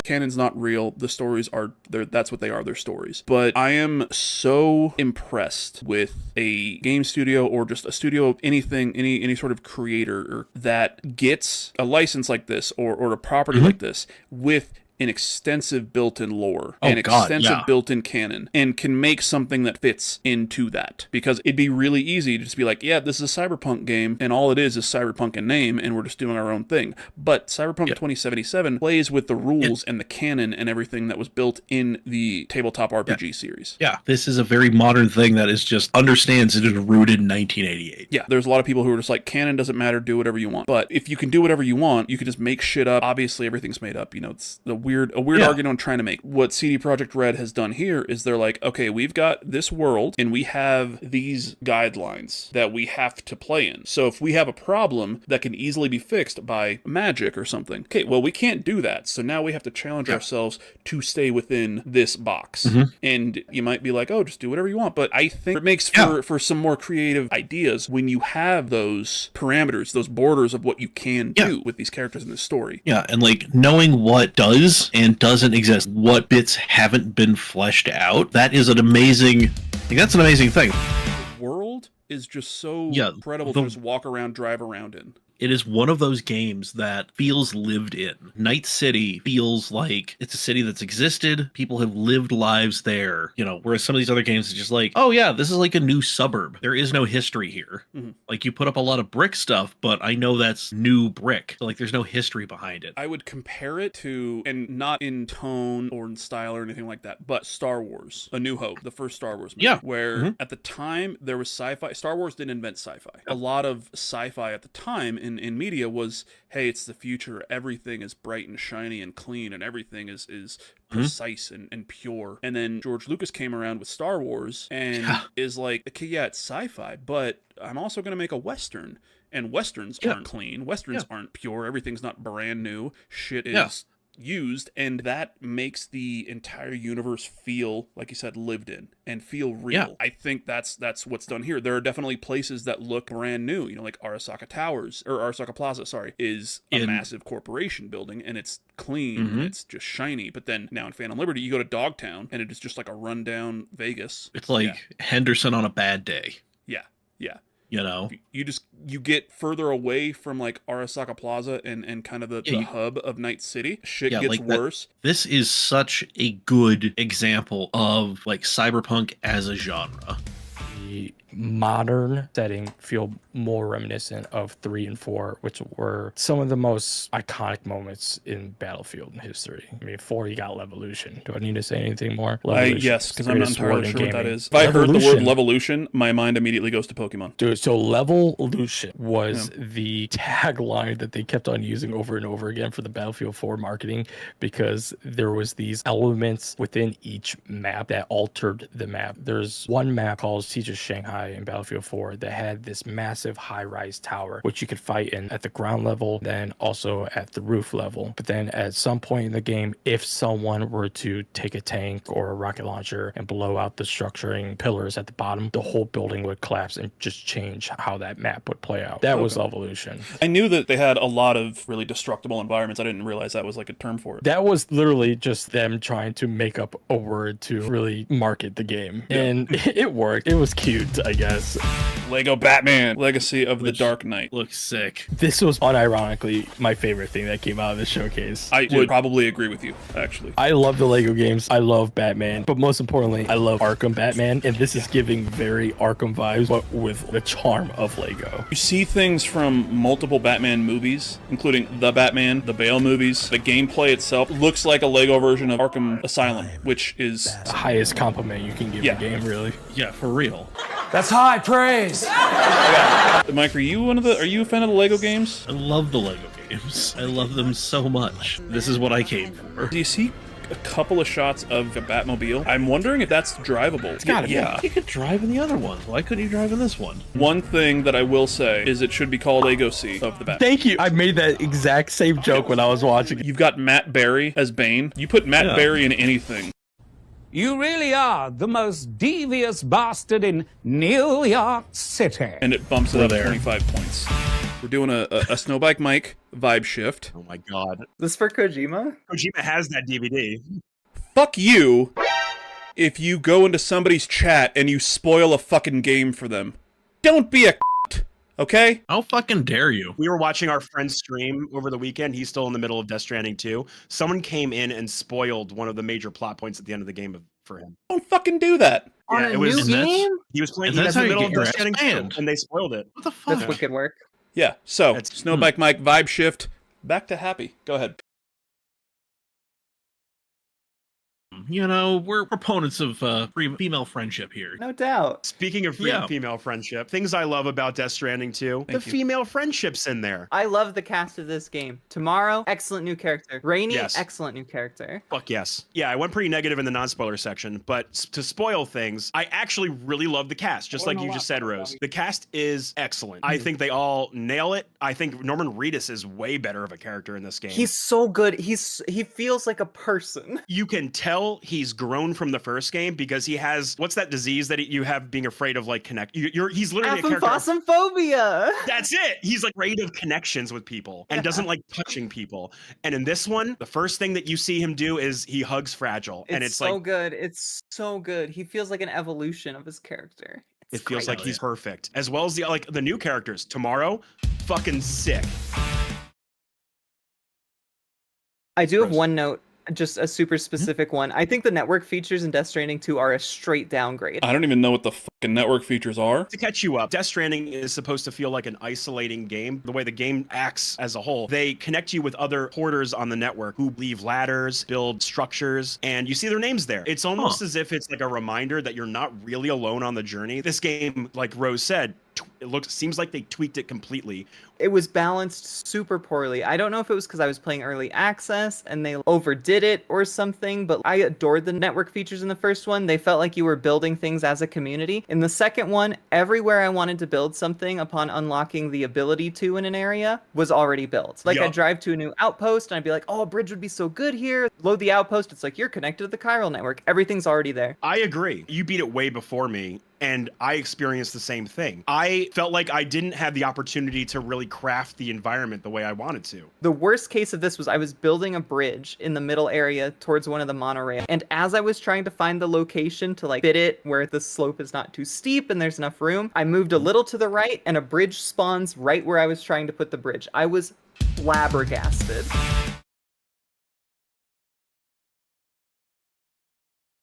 Canon's not real. The stories are there. That's what they are. They're stories. But I am so impressed with a game studio or just a studio of anything, any sort of creator that gets a license like this or a property like this with an extensive built-in lore and extensive built-in canon, and can make something that fits into that. Because it'd be really easy to just be like, yeah, this is a Cyberpunk game, and all it is Cyberpunk in name, and we're just doing our own thing. But Cyberpunk 2077 plays with the rules and the canon and everything that was built in the tabletop RPG series. Yeah, this is a very modern thing that is just understands it is rooted in 1988. Yeah, there's a lot of people who are just like, canon doesn't matter, do whatever you want. But if you can do whatever you want, you can just make shit up. Obviously, everything's made up. You know, it's a weird argument I'm trying to make. What CD Projekt Red has done here is they're like, okay, we've got this world, and we have these guidelines that we have to play in. So if we have a problem that can easily be fixed by magic or something, okay, well, we can't do that. So now we have to challenge ourselves to stay within this box. And you might be like, oh, just do whatever you want. But I think it makes for some more creative ideas when you have those parameters, those borders of what you can do with these characters in the story. Yeah, and like knowing what does and doesn't exist, what bits haven't been fleshed out, that is an amazing, that's an amazing thing. The world is just so incredible to just walk around, drive around in. It is one of those games that feels lived in. Night City feels like it's a city that's existed. People have lived lives there, you know, whereas some of these other games are just like, oh yeah, this is like a new suburb. There is no history here. Like you put up a lot of brick stuff, but I know that's new brick. So like there's no history behind it. I would compare it to, and not in tone or in style or anything like that, but Star Wars, A New Hope, the first Star Wars movie, where at the time there was sci-fi. Star Wars didn't invent sci-fi. A lot of sci-fi at the time in media was, hey, it's the future, everything is bright and shiny and clean, and everything is precise and pure. And then George Lucas came around with Star Wars and is like, okay, yeah, it's sci-fi, but I'm also going to make a Western. And Westerns aren't clean. Westerns aren't pure. Everything's not brand new. Shit is used, and that makes the entire universe feel, like you said, lived in and feel real. I think that's what's done here. There are definitely places that look brand new, you know, like Arasaka Towers, or Arasaka Plaza, sorry, is a massive corporation building, and it's clean, and it's just shiny. But then now in Phantom Liberty, you go to Dogtown, and it is just like a rundown Vegas. It's like Henderson on a bad day. Yeah. You know, you get further away from like Arasaka Plaza and kind of the hub of Night City. Shit gets like worse. This is such a good example of like cyberpunk as a genre. The modern setting feel more reminiscent of 3 and 4, which were some of the most iconic moments in Battlefield history. I mean, 4, you got Levolution. Do I need to say anything more? Yes, because I'm not entirely sure what that is. If I heard the word Levolution, my mind immediately goes to Pokemon. Dude, so Levolution was the tagline that they kept on using over and over again for the Battlefield 4 marketing, because there was these elements within each map that altered the map. There's one map called Siege of Shanghai in Battlefield 4 that had this massive high-rise tower, which you could fight in at the ground level, then also at the roof level. But then at some point in the game, if someone were to take a tank or a rocket launcher and blow out the structuring pillars at the bottom, the whole building would collapse and just change how that map would play out. That was Evolution. I knew that they had a lot of really destructible environments. I didn't realize that was like a term for it. That was literally just them trying to make up a word to really market the game. And it worked. It was cute, I guess. Lego Batman Legacy of the Dark Knight looks sick. This was unironically my favorite thing that came out of this showcase. I would probably agree with you, actually. I love the Lego games. I love Batman, but most importantly, I love Arkham Batman, and this is giving very Arkham vibes, but with the charm of Lego. You see things from multiple Batman movies, including the Batman, the Bale movies. The gameplay itself looks like a Lego version of Arkham Asylum, which is the highest compliment you can give a game, really. Yeah, for real. That's high praise. Mike, are you a fan of the Lego games? I love the Lego games. I love them so much. This is what I came for. Do you see a couple of shots of a Batmobile? I'm wondering if that's drivable. It's gotta be. You could drive in the other one. Why couldn't you drive in this one? One thing that I will say is it should be called Lego Sea of the Batman. Thank you. I made that exact same joke when I was watching it. You've got Matt Berry as Bane. You put Matt Berry in anything. You really are the most devious bastard in New York City. And it bumps it up 25 points. We're doing a Snowbike Mike vibe shift. Oh my god. This for Kojima? Kojima has that DVD. Fuck you if you go into somebody's chat and you spoil a fucking game for them. Don't be a Okay? How fucking dare you? We were watching our friend's stream over the weekend. He's still in the middle of Death Stranding 2. Someone came in and spoiled one of the major plot points at the end of the game for him. Don't fucking do that. On a new game? He was playing. And He that's was in the how you middle of get your Death ass Stranding 2, banned. and they spoiled it. What the fuck? That's wicked work. Yeah, so, That's- Snowbike Mike, vibe shift, back to happy. Go ahead. You know, we're proponents of female friendship here. No doubt. Speaking of female friendship, things I love about Death Stranding 2, Thank the you. female friendships in there. I love the cast of this game. Tomorrow, excellent new character. Rainy, Yes. excellent new character. Fuck yes. Yeah, I went pretty negative in the non-spoiler section, but to spoil things, I actually really love the cast, just like you just said, Rose. The cast is excellent. I think they all nail it. I think Norman Reedus is way better of a character in this game. He's so good. He feels like a person. You can tell he's grown from the first game because he has, what's that disease that you have being afraid of like connect? He's literally a character. Aphosmophobia. That's it. He's like afraid of connections with people and doesn't like touching people. And in this one, the first thing that you see him do is he hugs Fragile. And it's so like, good. It's so good. He feels like an evolution of his character. it feels like he's perfect. As well as the new characters. Tomorrow, fucking sick. I do have one note, just a super specific one. I think the network features in Death Stranding 2 are a straight downgrade. I don't even know what the fucking network features are. To catch you up, Death Stranding is supposed to feel like an isolating game. The way the game acts as a whole, they connect you with other porters on the network who leave ladders, build structures, and you see their names there. It's almost as if it's like a reminder that you're not really alone on the journey. This game, like Rose said, seems like they tweaked it completely. It was balanced super poorly. I don't know if it was because I was playing early access and they overdid it or something, but I adored the network features in the first one. They felt like you were building things as a community. In the second one, everywhere I wanted to build something upon unlocking the ability to in an area was already built. Like I'd drive to a new outpost and I'd be like, oh, a bridge would be so good here. Load the outpost. It's like, you're connected to the chiral network. Everything's already there. I agree. You beat it way before me. And I experienced the same thing. I felt like I didn't have the opportunity to really craft the environment the way I wanted to. The worst case of this was I was building a bridge in the middle area towards one of the monorail. And as I was trying to find the location to like fit it where the slope is not too steep and there's enough room, I moved a little to the right and a bridge spawns right where I was trying to put the bridge. I was flabbergasted.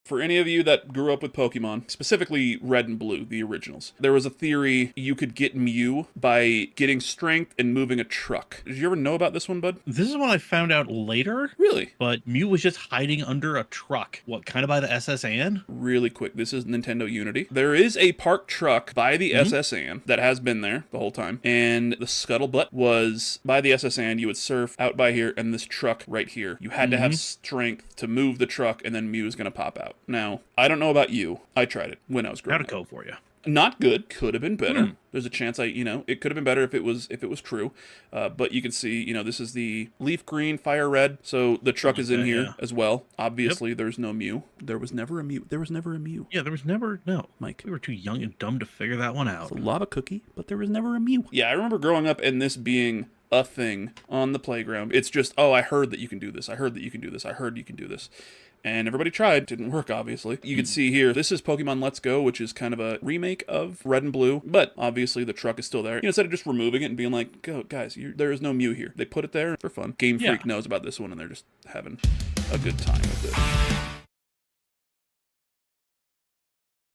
For any of you that grew up with Pokemon, specifically Red and Blue, the originals, there was a theory you could get Mew by getting strength and moving a truck. Did you ever know about this one, bud? This is what I found out later. Really? But Mew was just hiding under a truck. What, kind of by the SSN? Really quick, this is Nintendo Unity. There is a parked truck by the SSN that has been there the whole time, and the scuttlebutt was by the SSN. You would surf out by here, and this truck right here. You had to have strength to move the truck, and then Mew is going to pop out. Now, I don't know about you. I tried it when I was growing up. How'd it go for you? Not good. Could have been better. There's a chance it could have been better if it was true. But you can see, this is the leaf green, fire red. So the truck is in here as well. Obviously, there's no Mew. There was never a Mew. Yeah, there was never, no. Mike. We were too young and dumb to figure that one out. It's a lava cookie, but there was never a Mew. Yeah, I remember growing up and this being a thing on the playground. It's just, oh, I heard that you can do this. I heard that you can do this. I heard you can do this. And everybody tried. Didn't work, obviously. You can see here, this is Pokemon Let's Go, which is kind of a remake of Red and Blue. But obviously, the truck is still there. Instead of just removing it and being like, go, guys, there is no Mew here. They put it there for fun. Game Freak knows about this one, and they're just having a good time with it.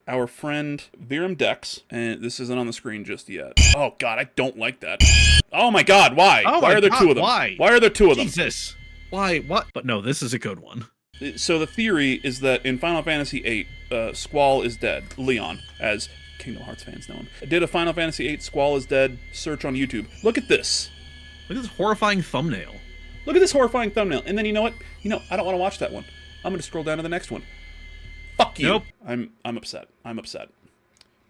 Our friend Viram Dex, and this isn't on the screen just yet. Oh, God, I don't like that. Oh, my God, why? Why are there two of them? Why? Why are there two of them? Jesus. Why? What? But no, this is a good one. So the theory is that in Final Fantasy VIII, Squall is dead. Leon, as Kingdom Hearts fans know him. Did a Final Fantasy VIII Squall is dead search on YouTube. Look at this. Look at this horrifying thumbnail. Look at this horrifying thumbnail. And then you know what? I don't want to watch that one. I'm going to scroll down to the next one. Fuck you. Nope. I'm upset. I'm upset.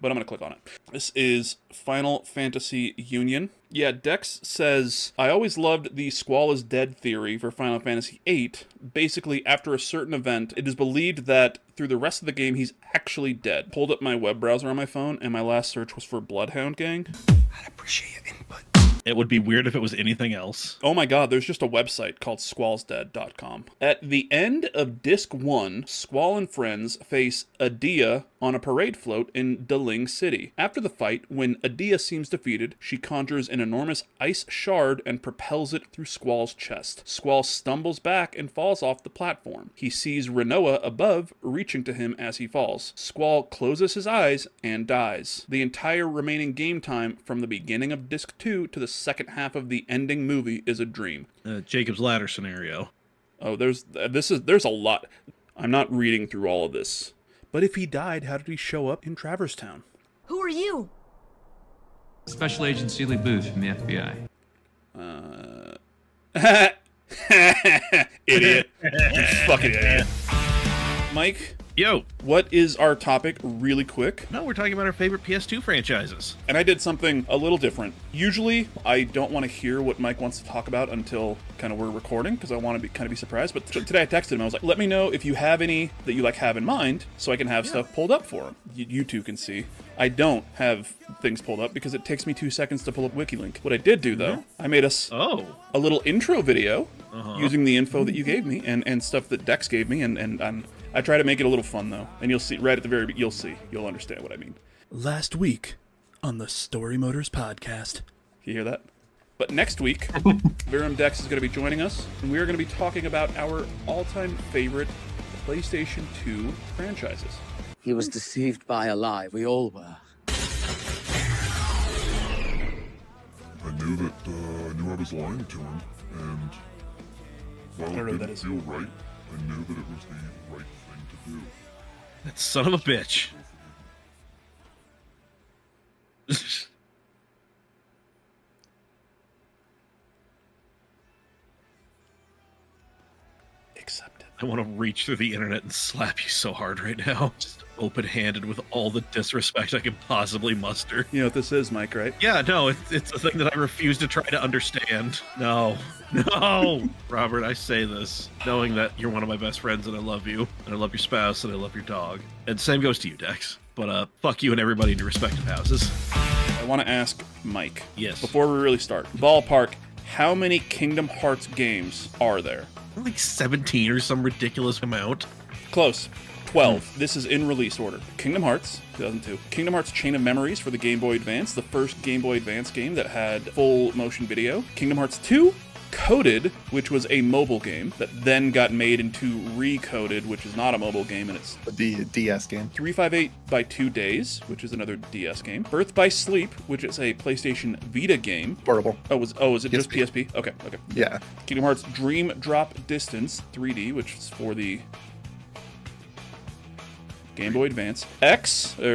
But I'm going to click on it. This is Final Fantasy Union. Yeah, Dex says, I always loved the Squall is dead theory for Final Fantasy VIII. Basically, after a certain event, it is believed that through the rest of the game, he's actually dead. Pulled up my web browser on my phone, and my last search was for Bloodhound Gang. I'd appreciate your input. It would be weird if it was anything else. Oh my god, there's just a website called squallsdead.com. At the end of Disc 1, Squall and friends face Adia on a parade float in Daling City. After the fight, when Adia seems defeated, she conjures an enormous ice shard and propels it through Squall's chest. Squall stumbles back and falls off the platform. He sees Renoa above, reaching to him as he falls. Squall closes his eyes and dies. The entire remaining game time from the beginning of Disc 2 to the second half of the ending movie is a dream. Jacob's Ladder scenario. Oh, there's a lot. I'm not reading through all of this. But if he died, how did he show up in Traverstown? Who are you? Special Agent Seeley Booth from the FBI. Idiot. You fucking idiot. Mike? Yo. What is our topic really quick? No, we're talking about our favorite PS2 franchises. And I did something a little different. Usually, I don't want to hear what Mike wants to talk about until kind of we're recording, because I want to be surprised. But today I texted him. I was like, let me know if you have any that you have in mind, so I can have stuff pulled up for him. You two can see. I don't have things pulled up because it takes me 2 seconds to pull up WikiLink. What I did do, though, I made us a little intro video using the info that you gave me and stuff that Dex gave me, and I try to make it a little fun, though. And you'll see, right at the very you'll understand what I mean. Last week on the Storymoders Podcast. You hear that? But next week, Virum Dex is going to be joining us, and we are going to be talking about our all-time favorite PlayStation 2 franchises. He was deceived by a lie. We all were. I knew I was lying to him, and while it didn't feel right, I knew that it was the right thing to do. That son of a bitch. Accept it. I want to reach through the internet and slap you so hard right now. Just open-handed with all the disrespect I can possibly muster. You know what this is, Mike, right? Yeah, no, it's a thing that I refuse to try to understand. No. Robert, I say this knowing that you're one of my best friends and I love you, and I love your spouse, and I love your dog. And same goes to you, Dex. But fuck you and everybody in your respective houses. I want to ask Mike. Yes. Before we really start, ballpark, how many Kingdom Hearts games are there? Like 17 or some ridiculous amount. Close. 12. This is in release order. Kingdom Hearts, 2002. Kingdom Hearts Chain of Memories for the Game Boy Advance, the first Game Boy Advance game that had full motion video. Kingdom Hearts 2, Coded, which was a mobile game that then got made into Recoded, which is not a mobile game, and it's the DS game. 358 by 2 Days, which is another DS game. Birth by Sleep, which is a PlayStation Vita game. Portable. Is it just PSP? Okay. Yeah. Kingdom Hearts Dream Drop Distance 3D, which is for the Game Boy Advance.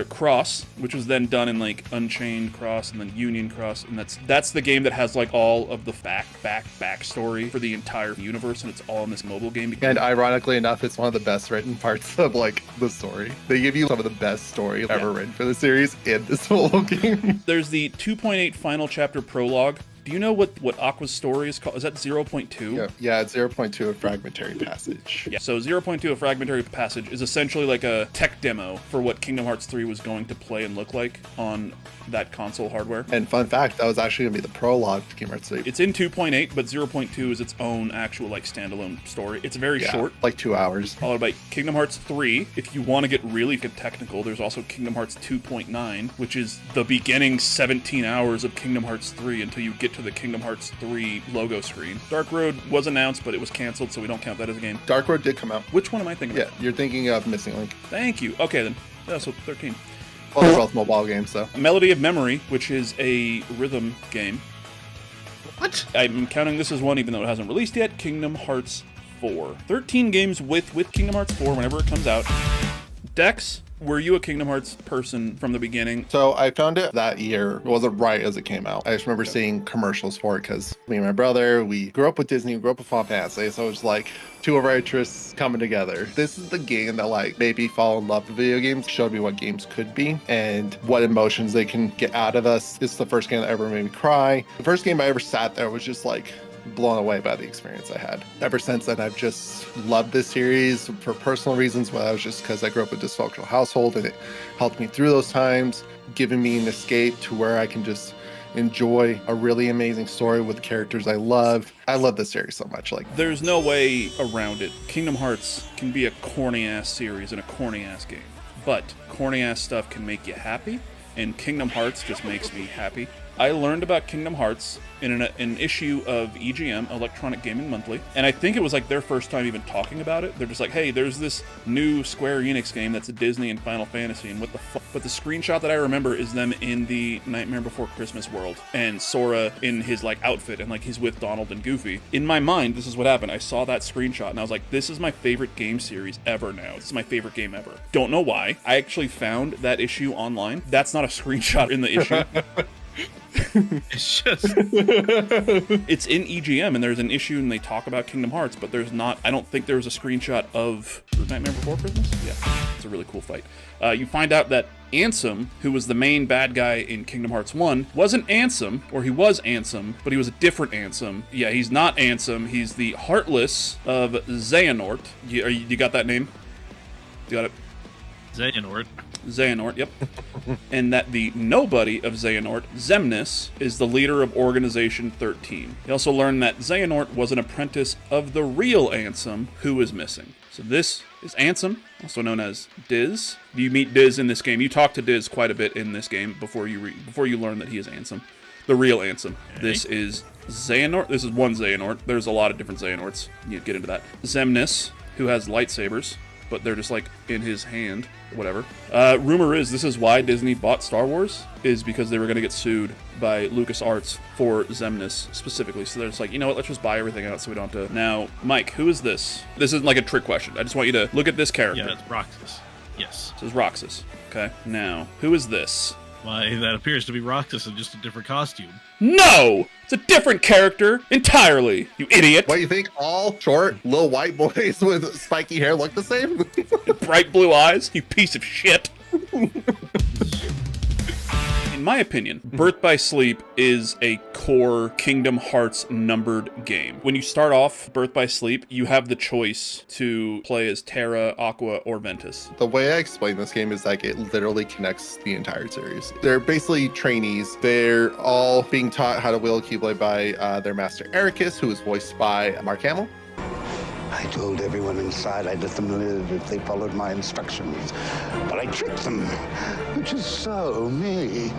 Cross, which was then done in Unchained Cross and then Union Cross, and that's the game that has all of the backstory for the entire universe, and it's all in this mobile game. And ironically enough, it's one of the best written parts of the story. They give you some of the best story ever written for the series in this mobile game. There's the 2.8 final chapter prologue. Do you know what Aqua's story is called? Is that 0.2? Yeah, it's 0.2, a fragmentary passage. Yeah, so 0.2, a fragmentary passage, is essentially like a tech demo for what Kingdom Hearts 3 was going to play and look like on that console hardware. And fun fact, that was actually going to be the prologue to Kingdom Hearts 3. It's in 2.8, but 0.2 is its own actual standalone story. It's very short. 2 hours. Followed by Kingdom Hearts 3. If you want to get really technical, there's also Kingdom Hearts 2.9, which is the beginning 17 hours of Kingdom Hearts 3 until you get to the Kingdom Hearts 3 logo screen. Dark Road was announced, but it was canceled, so we don't count that as a game. Dark Road did come out. Which one am I thinking of? Yeah, you're thinking of Missing Link. Thank you. Okay, then. Yeah, so 13. Well, they're both mobile games, though. Melody of Memory, which is a rhythm game. What? I'm counting this as one, even though it hasn't released yet. Kingdom Hearts 4. 13 games with Kingdom Hearts 4 whenever it comes out. Dex, were you a Kingdom Hearts person from the beginning? So I found it that year. It wasn't right as it came out. I just remember seeing commercials for it because me and my brother, we grew up with Disney, we grew up with Final Fantasy, so it was like two of our interests coming together. This is the game that made me fall in love with video games, showed me what games could be and what emotions they can get out of us. It's the first game that ever made me cry. The first game I ever sat there was just blown away by the experience I had. Ever since then, I've just loved this series for personal reasons. Well, that was just because I grew up in a dysfunctional household and it helped me through those times, giving me an escape to where I can just enjoy a really amazing story with characters I love. I love this series so much. Like, there's no way around it. Kingdom Hearts can be a corny-ass series and a corny-ass game, but corny-ass stuff can make you happy, and Kingdom Hearts just makes me happy. I learned about Kingdom Hearts in an issue of EGM, Electronic Gaming Monthly, and I think it was like their first time even talking about it. They're just like, hey, there's this new Square Enix game that's a Disney and Final Fantasy, and what the fuck? But the screenshot that I remember is them in the Nightmare Before Christmas world, and Sora in his like outfit, and like he's with Donald and Goofy. In my mind, this is what happened. I saw that screenshot, and I was like, this is my favorite game series ever now. This is my favorite game ever. Don't know why. I actually found that issue online. That's not a screenshot in the issue. It's just it's in EGM, and there's an issue and they talk about Kingdom Hearts, but there's not. I don't think there was a screenshot of Nightmare Before Christmas. Yeah, it's a really cool fight. You find out that Ansem, who was the main bad guy in Kingdom Hearts 1, wasn't Ansem, or he was Ansem, but he was a different Ansem. Yeah, he's not Ansem. He's the Heartless of Xehanort. You got that name? You got it? Xehanort, yep. And that the nobody of Xehanort, Xemnas, is the leader of Organization 13. You also learn that Xehanort was an apprentice of the real Ansem, who is missing. So this is Ansem, also known as Diz. You meet Diz in this game. You talk to Diz quite a bit in this game before you learn that he is Ansem, the real Ansem. Okay. This is Xehanort. This is one Xehanort. There's a lot of different Xehanorts. You get into that. Xemnas, who has lightsabers, but they're just like in his hand, whatever. Rumor is this is why Disney bought Star Wars, is because they were going to get sued by LucasArts for Xemnas specifically. So they're just like, you know what, let's just buy everything out so we don't have to. Now, Mike, who is this? This isn't like a trick question. I just want you to look at this character. Yeah, it's Roxas. Yes. This is Roxas. Okay. Now, who is this? Why, that appears to be Roxas in just a different costume. No! It's a different character entirely, you idiot! What, you think all short, little white boys with spiky hair look the same? Bright blue eyes, you piece of shit! In my opinion, Birth by Sleep is a core Kingdom Hearts numbered game. When you start off Birth by Sleep, you have the choice to play as Terra, Aqua, or Ventus. The way I explain this game is like it literally connects the entire series. They're basically trainees. They're all being taught how to wield Keyblade by their master Ericus, who is voiced by Mark Hamill. I told everyone inside I'd let them live if they followed my instructions, but I tricked them, which is so me.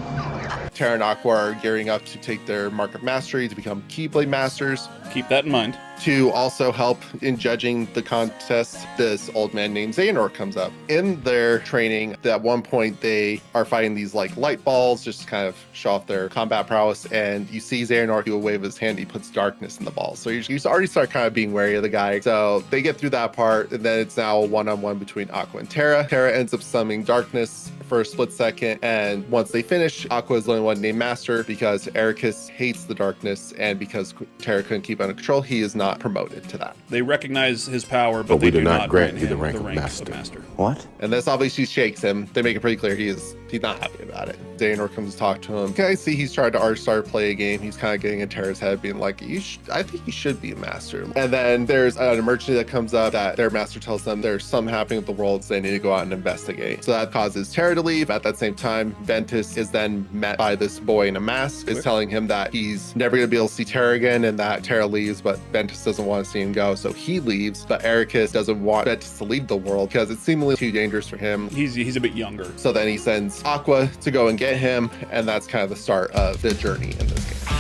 Terra and Aqua are gearing up to take their Mark of Mastery to become Keyblade Masters. Keep that in mind. To also help in judging the contest, this old man named Xehanort comes up. In their training, at one point they are fighting these like light balls, just to kind of show off their combat prowess, and you see Xehanort do a wave of his hand, he puts darkness in the balls. So you already start kind of being wary of the guy. So they get through that part, and then it's now a one-on-one between Aqua and Terra. Terra ends up summoning darkness for a split second, and once they finish, Aqua is the only one named Master because Ericus hates the darkness, and because Terra couldn't keep it under control, he is not promoted to that. They recognize his power, but they do not grant you the rank of master. What? And this obviously shakes him. They make it pretty clear he's not happy about it. Xehanort comes to talk to him. Can I see he's trying to start to play a game? He's kind of getting in Terra's head, being like, I think you should be a master. And then there's an emergency that comes up that their master tells them there's something happening with the world, so they need to go out and investigate. So that causes Terra to leave. At that same time, Ventus is then met by this boy in a mask, is telling him that he's never going to be able to see Terra again, and that Terra leaves, but Ventus doesn't want to see him go, so he leaves. But Ericus doesn't want Ventus to leave the world because it's seemingly too dangerous for him. He's a bit younger. So then he sends Aqua to go and get him, and that's kind of the start of the journey in this game.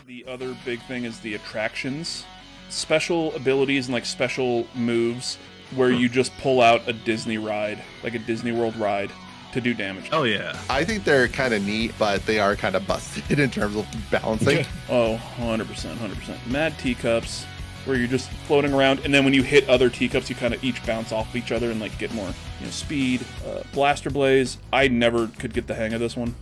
The other big thing is the attractions. Special abilities and like special moves where you just pull out a Disney ride, like a Disney World ride, to do damage. Oh yeah. I think they're kind of neat, but they are kind of busted in terms of balancing. Oh, 100%. Mad teacups, where you're just floating around, and then when you hit other teacups, you kind of each bounce off of each other and like get more, speed. Blaster Blaze, I never could get the hang of this one.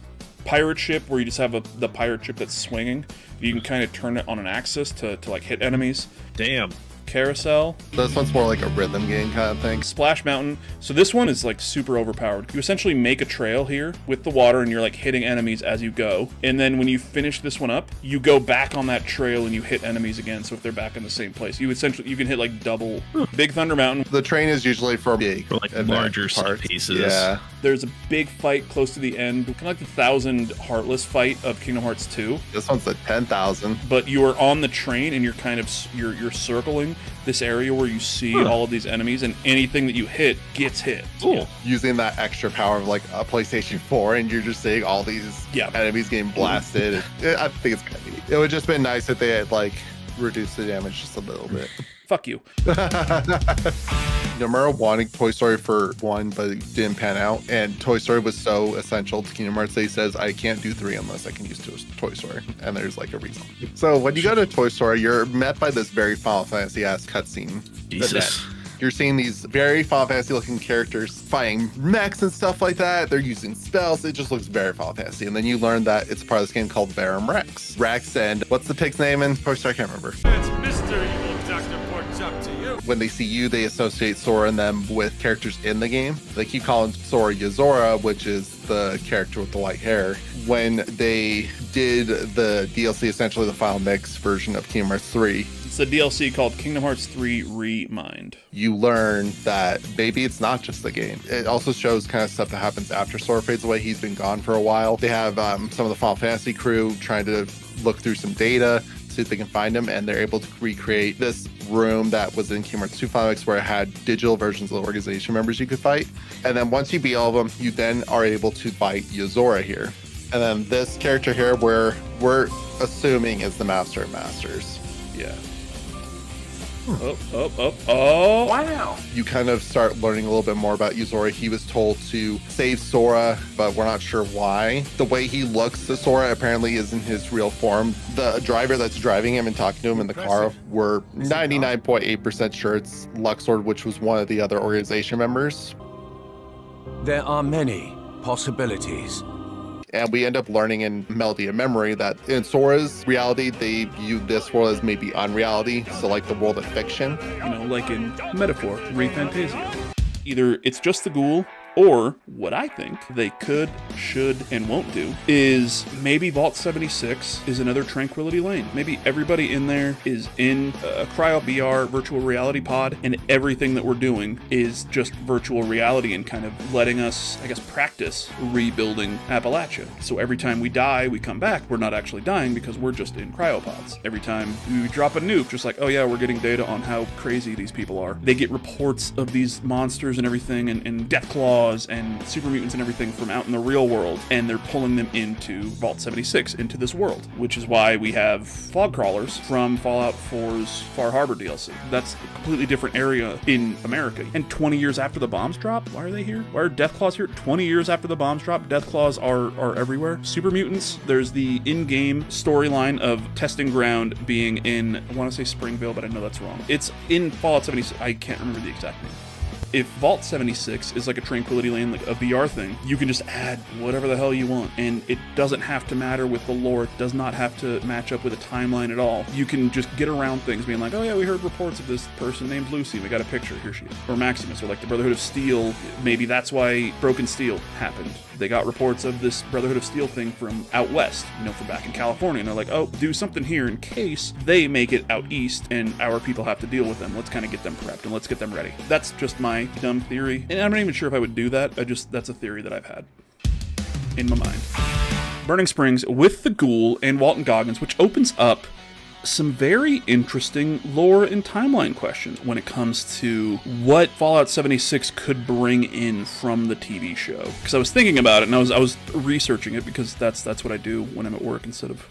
Pirate Ship, where you just have the pirate ship that's swinging. You can kind of turn it on an axis to like hit enemies. Damn. Carousel. This one's more like a rhythm game kind of thing. Splash Mountain. So this one is like super overpowered. You essentially make a trail here with the water, and you're like hitting enemies as you go. And then when you finish this one up, you go back on that trail and you hit enemies again. So if they're back in the same place, you can hit like double. Big Thunder Mountain. The train is usually for like larger set pieces. Yeah. There's a big fight close to the end, kind of like the 1,000 Heartless fight of Kingdom Hearts 2. This one's at 10,000. But you are on the train and you're kind of you're circling this area where you see all of these enemies, and anything that you hit gets hit. Cool. Using that extra power of like a PlayStation 4, and you're just seeing all these enemies getting blasted. I think it's kind of neat. It would just been nice if they had like reduced the damage just a little bit. Fuck you. Nomura wanted Toy Story for 1, but it didn't pan out. And Toy Story was so essential to Kingdom Hearts, they says, I can't do 3 unless I can use Toy Story. And there's like a reason. So when you go to Toy Story, you're met by this very Final Fantasy-ass cutscene. Jesus. You're seeing these very Final Fantasy looking characters fighting mechs and stuff like that. They're using spells. It just looks very Final Fantasy. And then you learn that it's part of this game called Baron Rex. Rex and what's the pig's name in Toy Story? I can't remember. It's Mr. Evil Dr. Pork's up to you. When they see you, they associate Sora and them with characters in the game. They keep calling Sora Yozora, which is the character with the white hair. When they did the DLC, essentially the final mix version of Kingdom Hearts 3, it's a DLC called Kingdom Hearts 3 Remind. You learn that maybe it's not just the game. It also shows kind of stuff that happens after Sora fades away. He's been gone for a while. They have some of the Final Fantasy crew trying to look through some data, see if they can find him, and they're able to recreate this room that was in Kingdom Hearts 2 Final Mix where it had digital versions of the organization members you could fight. And then once you beat all of them, you then are able to fight Yozora here. And then this character here, where we're assuming is the Master of Masters. Yeah. Oh. Wow. You kind of start learning a little bit more about Yozora. He was told to save Sora, but we're not sure why. The way he looks to Sora apparently isn't his real form. The driver that's driving him and talking to him in the car, we're 99.8% sure it's Luxord, which was one of the other organization members. There are many possibilities. And we end up learning in Melody of Memory that in Sora's reality, they view this world as maybe unreality, so like the world of fiction. You know, like in Metaphor, Re-Fantasia. Either it's just the ghoul, or what I think they could, should, and won't do is maybe Vault 76 is another Tranquility Lane. Maybe everybody in there is in a cryo VR virtual reality pod, and everything that we're doing is just virtual reality and kind of letting us, I guess, practice rebuilding Appalachia. So every time we die, we come back, we're not actually dying because we're just in cryopods. Every time we drop a nuke, just like, oh yeah, we're getting data on how crazy these people are. They get reports of these monsters and everything, and Deathclaw and super mutants and everything from out in the real world, and they're pulling them into Vault 76, into this world, which is why we have fog crawlers from Fallout 4's Far Harbor DLC. That's a completely different area in America. And 20 years after the bombs drop, why are they here? Why are Deathclaws here? 20 years after the bombs drop, Deathclaws are everywhere. Super mutants, there's the in-game storyline of Testing Ground being in, I want to say Springville, but I know that's wrong. It's in Fallout 76, I can't remember the exact name. If Vault 76 is like a Tranquility Lane, like a VR thing, you can just add whatever the hell you want, and it doesn't have to matter with the lore. It does not have to match up with a timeline at all. You can just get around things being like, oh yeah, we heard reports of this person named Lucy, we got a picture, here she is. Or Maximus, or like the Brotherhood of Steel, maybe that's why Broken Steel happened. They got reports of this Brotherhood of Steel thing from out west, from back in California, and they're like, oh, do something here in case they make it out east and our people have to deal with them. Let's kind of get them prepped and let's get them ready. That's just my dumb theory, and I'm not even sure if I would do that. That's a theory that I've had in my mind. Burning Springs with the Ghoul and Walton Goggins, which opens up some very interesting lore and timeline questions when it comes to what Fallout 76 could bring in from the TV show. Because I was thinking about it, and I was researching it, because that's what I do when I'm at work instead of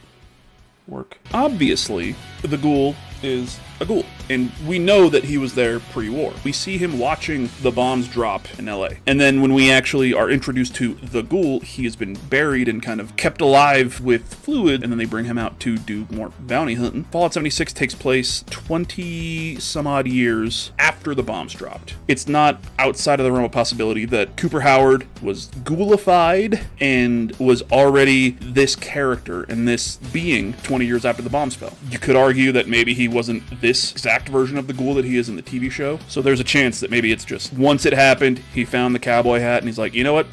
work. Obviously, the Ghoul is a ghoul, and we know that he was there pre-war. We see him watching the bombs drop in LA, and then when we actually are introduced to the Ghoul, he has been buried and kind of kept alive with fluid, and then they bring him out to do more bounty hunting. Fallout 76 takes place 20 some odd years after the bombs dropped. It's not outside of the realm of possibility that Cooper Howard was ghoulified and was already this character and this being 20 years after the bombs fell. You could argue that maybe he wasn't this exact version of the Ghoul that he is in the TV show. So there's a chance that maybe it's just once it happened, he found the cowboy hat and he's like, you know what?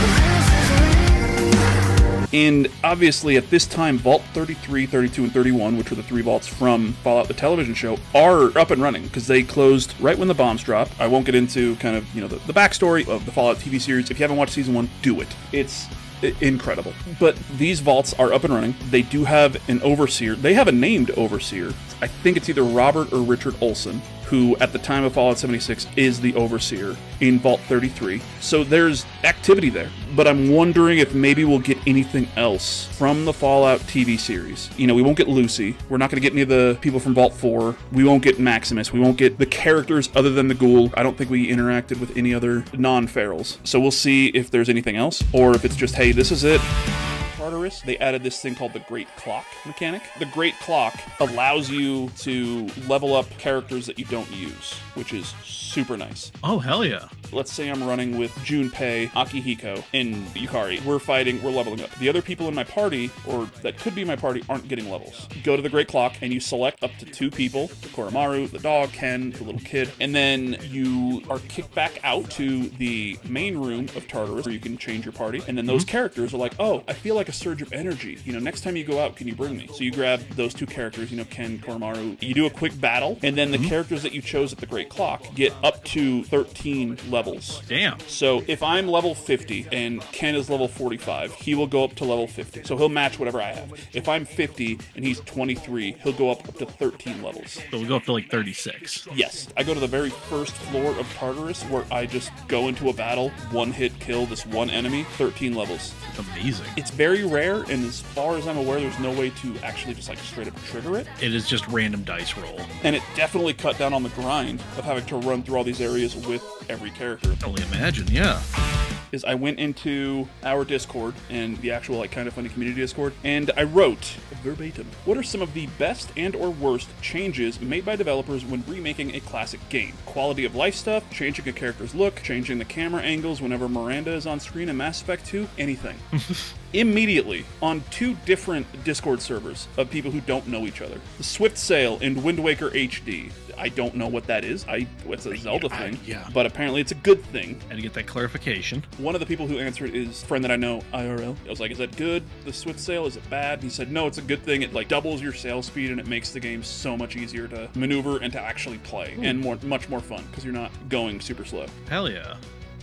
And obviously at this time, Vault 33, 32, and 31, which were the 3 vaults from Fallout the television show, are up and running because they closed right when the bombs dropped. I won't get into kind of, the backstory of the Fallout TV series. If you haven't watched season 1, do it. It's incredible. But these vaults are up and running. They do have an overseer. They have a named overseer. I think it's either Robert or Richard Olson, who at the time of Fallout 76 is the overseer in Vault 33. So there's activity there. But I'm wondering if maybe we'll get anything else from the Fallout TV series. We won't get Lucy. We're not going to get any of the people from Vault 4. We won't get Maximus. We won't get the characters other than the Ghoul. I don't think we interacted with any other non-ferals. So we'll see if there's anything else, or if it's just, hey, this is it. Tartarus, they added this thing called the Great Clock mechanic. The Great Clock allows you to level up characters that you don't use, which is super nice. Oh, hell yeah. Let's say I'm running with Junpei, Akihiko, and Yukari. We're leveling up. The other people in my party, or that could be my party, aren't getting levels. You go to the Great Clock, and you select up to 2 people, Koromaru, the dog, Ken, the little kid, and then you are kicked back out to the main room of Tartarus, where you can change your party, and then those characters are like, oh, I feel like a surge of energy. Next time you go out, can you bring me? So you grab those 2 characters, Ken, Koromaru, you do a quick battle, and then the characters that you chose at the Great Clock get up to 13 levels. Damn. So if I'm level 50 and Ken is level 45, he will go up to level 50. So he'll match whatever I have. If I'm 50 and he's 23, he'll go up to 13 levels. So we'll go up to like 36. Yes. I go to the very first floor of Tartarus where I just go into a battle, one-hit kill this one enemy, 13 levels. It's amazing. It's very rare, and as far as I'm aware, there's no way to actually just straight up trigger it. It is just random dice roll. And it definitely cut down on the grind of having to run through all these areas with every character. Only imagine, yeah. Is I went into our Discord and the actual Kind of Funny community Discord, and I wrote verbatim, what are some of the best and or worst changes made by developers when remaking a classic game? Quality of life stuff, changing a character's look, changing the camera angles whenever Miranda is on screen in Mass Effect 2, anything. Immediately, on 2 different Discord servers of people who don't know each other, the Swift Sail and Wind Waker HD. I don't know what that is. It's a Zelda thing. Yeah. But apparently it's a good thing. And to get that clarification. One of the people who answered is a friend that I know, IRL. I was like, is that good, the Swift Sail? Is it bad? And he said, no, it's a good thing. It doubles your sail speed, and it makes the game so much easier to maneuver and to actually play. And much more fun, because you're not going super slow. Hell yeah.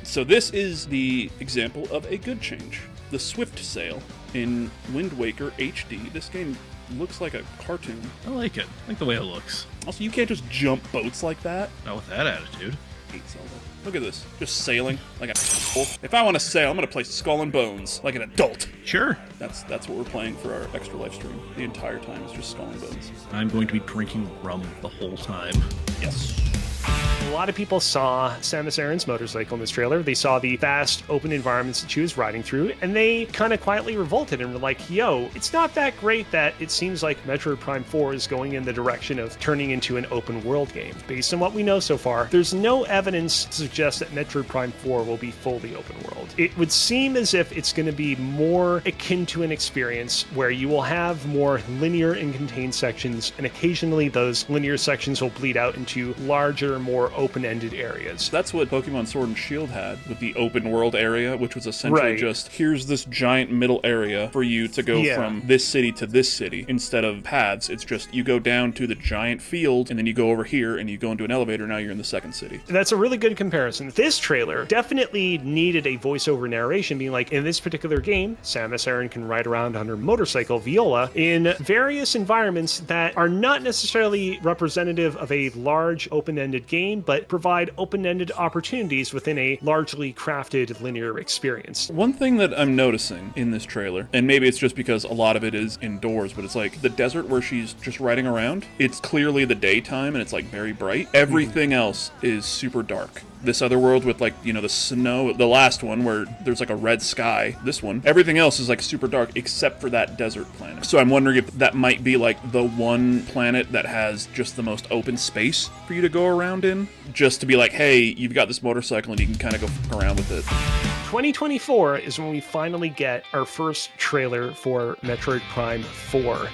So this is the example of a good change. The Swift Sail in Wind Waker HD. This game looks like a cartoon. I like it. I like the way it looks. Also, you can't just jump boats like that. Not with that attitude. Hate Zelda. Look at this. Just sailing like a If I want to sail, I'm going to play Skull and Bones like an adult. Sure. That's what we're playing for our extra live stream. The entire time is just Skull and Bones. I'm going to be drinking rum the whole time. Yes. A lot of people saw Samus Aran's motorcycle in this trailer. They saw the vast open environments that she was riding through, and they kind of quietly revolted and were like, yo, it's not that great that it seems like Metroid Prime 4 is going in the direction of turning into an open world game. Based on what we know so far, there's no evidence to suggest that Metroid Prime 4 will be fully open world. It would seem as if it's going to be more akin to an experience where you will have more linear and contained sections, and occasionally those linear sections will bleed out into larger, more open-ended areas. That's what Pokemon Sword and Shield had with the open world area, which was essentially just, here's this giant middle area for you to go from this city to this city. Instead of paths, it's just you go down to the giant field, and then you go over here, and you go into an elevator, now you're in the second city. That's a really good comparison. This trailer definitely needed a voiceover narration being like, in this particular game, Samus Aran can ride around on her motorcycle, Viola, in various environments that are not necessarily representative of a large open-ended game, but provide open-ended opportunities within a largely crafted linear experience. One thing that I'm noticing in this trailer, and maybe it's just because a lot of it is indoors, but it's like the desert where she's just riding around, it's clearly the daytime and it's very bright. Everything else is super dark. This other world with the snow, the last one where there's a red sky, this one, everything else is super dark except for that desert planet. So I'm wondering if that might be the one planet that has just the most open space for you to go around in, just to be hey, you've got this motorcycle and you can kind of go fuck around with it. 2024 is when we finally get our first trailer for Metroid Prime 4.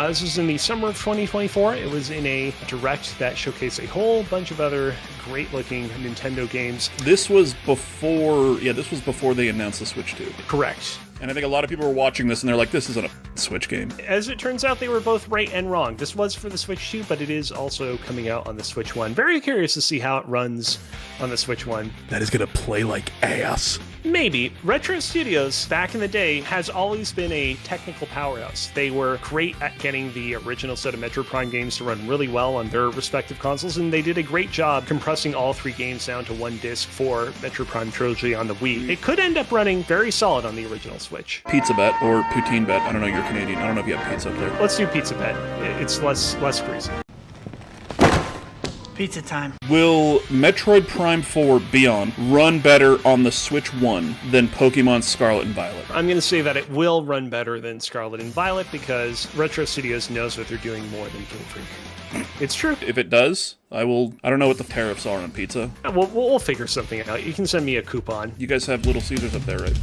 This was in the summer of 2024. It was in a direct that showcased a whole bunch of other great-looking Nintendo games. This was before they announced the Switch 2. Correct. And I think a lot of people were watching this and they're like, this isn't a Switch game. As it turns out, they were both right and wrong. This was for the Switch 2, but it is also coming out on the Switch 1. Very curious to see how it runs on the Switch 1. That is going to play like ass. Maybe. Retro Studios, back in the day, has always been a technical powerhouse. They were great at getting the original set of Metroid Prime games to run really well on their respective consoles, and they did a great job compressing all 3 games down to 1 disc for Metroid Prime Trilogy on the Wii. It could end up running very solid on the original Switch. Pizza bet or poutine bet. I don't know, you're Canadian. I don't know if you have pizza up there. Let's do pizza bet. It's less greasy. Pizza time. Will Metroid Prime 4 Beyond run better on the Switch 1 than Pokemon Scarlet and Violet? I'm going to say that it will run better than Scarlet and Violet because Retro Studios knows what they're doing more than Game Freak. It's true. If it does, I don't know what the tariffs are on pizza. We'll figure something out. You can send me a coupon. You guys have Little Caesars up there, right?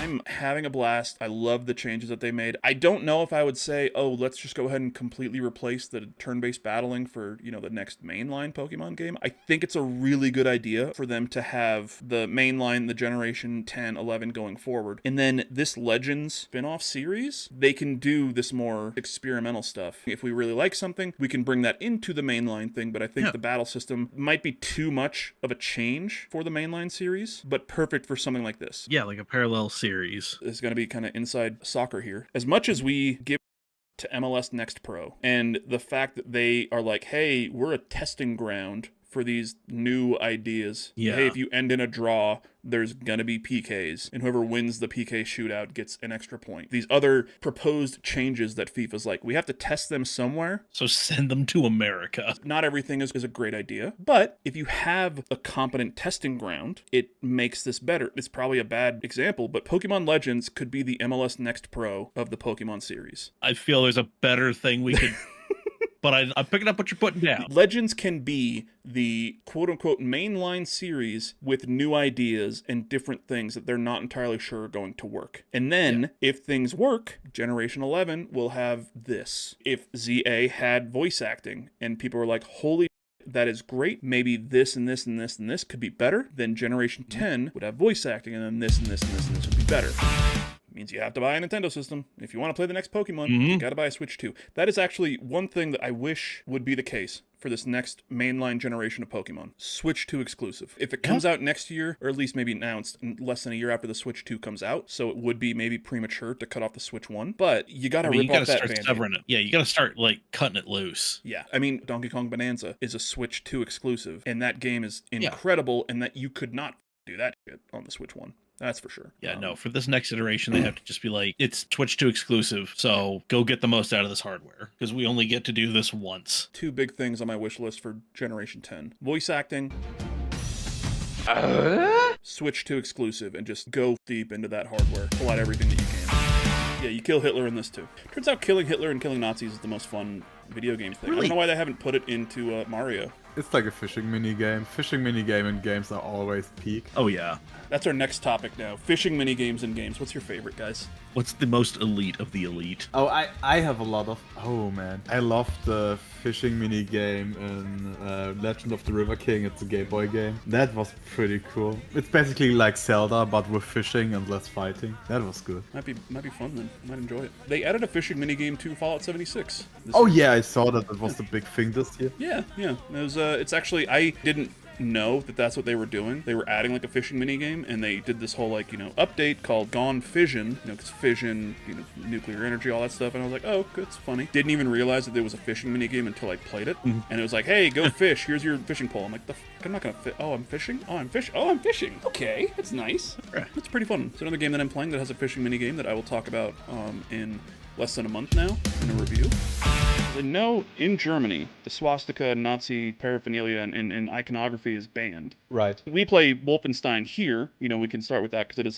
I'm having a blast. I love the changes that they made. I don't know if I would say, oh, let's just go ahead and completely replace the turn-based battling for, the next mainline Pokemon game. I think it's a really good idea for them to have the mainline, the Generation 10, 11 going forward. And then this Legends spin-off series, they can do this more experimental stuff. If we really like something, we can bring that into the mainline thing, but I think the battle system might be too much of a change for the mainline series, but perfect for something like this. Yeah, like a parallel series. It's going to be kind of inside soccer here. As much as we give to MLS Next Pro and the fact that they are like, hey, we're a testing ground for these new ideas. Yeah. Hey, if you end in a draw, there's gonna be PKs, and whoever wins the PK shootout gets an extra point. These other proposed changes that FIFA's like, we have to test them somewhere. So send them to America. Not everything is a great idea, but if you have a competent testing ground, it makes this better. It's probably a bad example, but Pokemon Legends could be the MLS Next Pro of the Pokemon series. I feel there's a better thing we could... But I'm picking up what you're putting down. Legends can be the quote-unquote mainline series with new ideas and different things that they're not entirely sure are going to work. And then, if things work, Generation 11 will have this. If ZA had voice acting, and people were like, holy that is great, maybe this and this and this and this could be better, then Generation 10 would have voice acting, and then this and this and this and this would be better. Means you have to buy a Nintendo system. If you want to play the next Pokemon, you gotta buy a Switch 2. That is actually one thing that I wish would be the case for this next mainline generation of Pokemon. Switch 2 exclusive. If it comes out next year, or at least maybe announced less than a year after the Switch 2 comes out, so it would be maybe premature to cut off the Switch 1, but you gotta rip off that Band-Aid. Severing it. Yeah, you gotta start, cutting it loose. Yeah, I mean, Donkey Kong Bonanza is a Switch 2 exclusive, and that game is incredible, and that you could not do that shit on the Switch 1. That's for sure. Yeah, no, for this next iteration, they have to just be like, it's Switch 2 exclusive, so go get the most out of this hardware, because we only get to do this once. 2 big things on my wish list for Generation 10. Voice acting. Switch 2 exclusive, and just go deep into that hardware. Pull out everything that you can. Yeah, you kill Hitler in this too. Turns out killing Hitler and killing Nazis is the most fun video game thing. Really? I don't know why they haven't put it into Mario. It's like a fishing minigame. Fishing minigame in games are always peak. Oh, yeah. That's our next topic now. Fishing minigames in games. What's your favorite, guys? What's the most elite of the elite? Oh, I have a lot of... Oh, man. I love the fishing minigame in Legend of the River King. It's a Game Boy game. That was pretty cool. It's basically like Zelda, but with fishing and less fighting. That was good. Might be fun then. Might enjoy it. They added a fishing minigame to Fallout 76. Oh, yeah, I saw that. That was the big thing this year. Yeah. It was, it's actually... I didn't know that that's what they were doing. They were adding a fishing minigame, and they did this whole update called Gone Fission, because fission, nuclear energy, all that stuff, and I was like, oh, it's funny. Didn't even realize that there was a fishing minigame until I played it, and it was like, hey, go fish, here's your fishing pole. I'm like, I'm not gonna fit. Oh, I'm fishing? Oh, I'm fishing. Okay, that's nice. It's pretty fun. It's another game that I'm playing that has a fishing minigame that I will talk about in less than a month now in a review. I know in Germany, the swastika and Nazi paraphernalia and iconography is banned. Right. We play Wolfenstein here. We can start with that because it is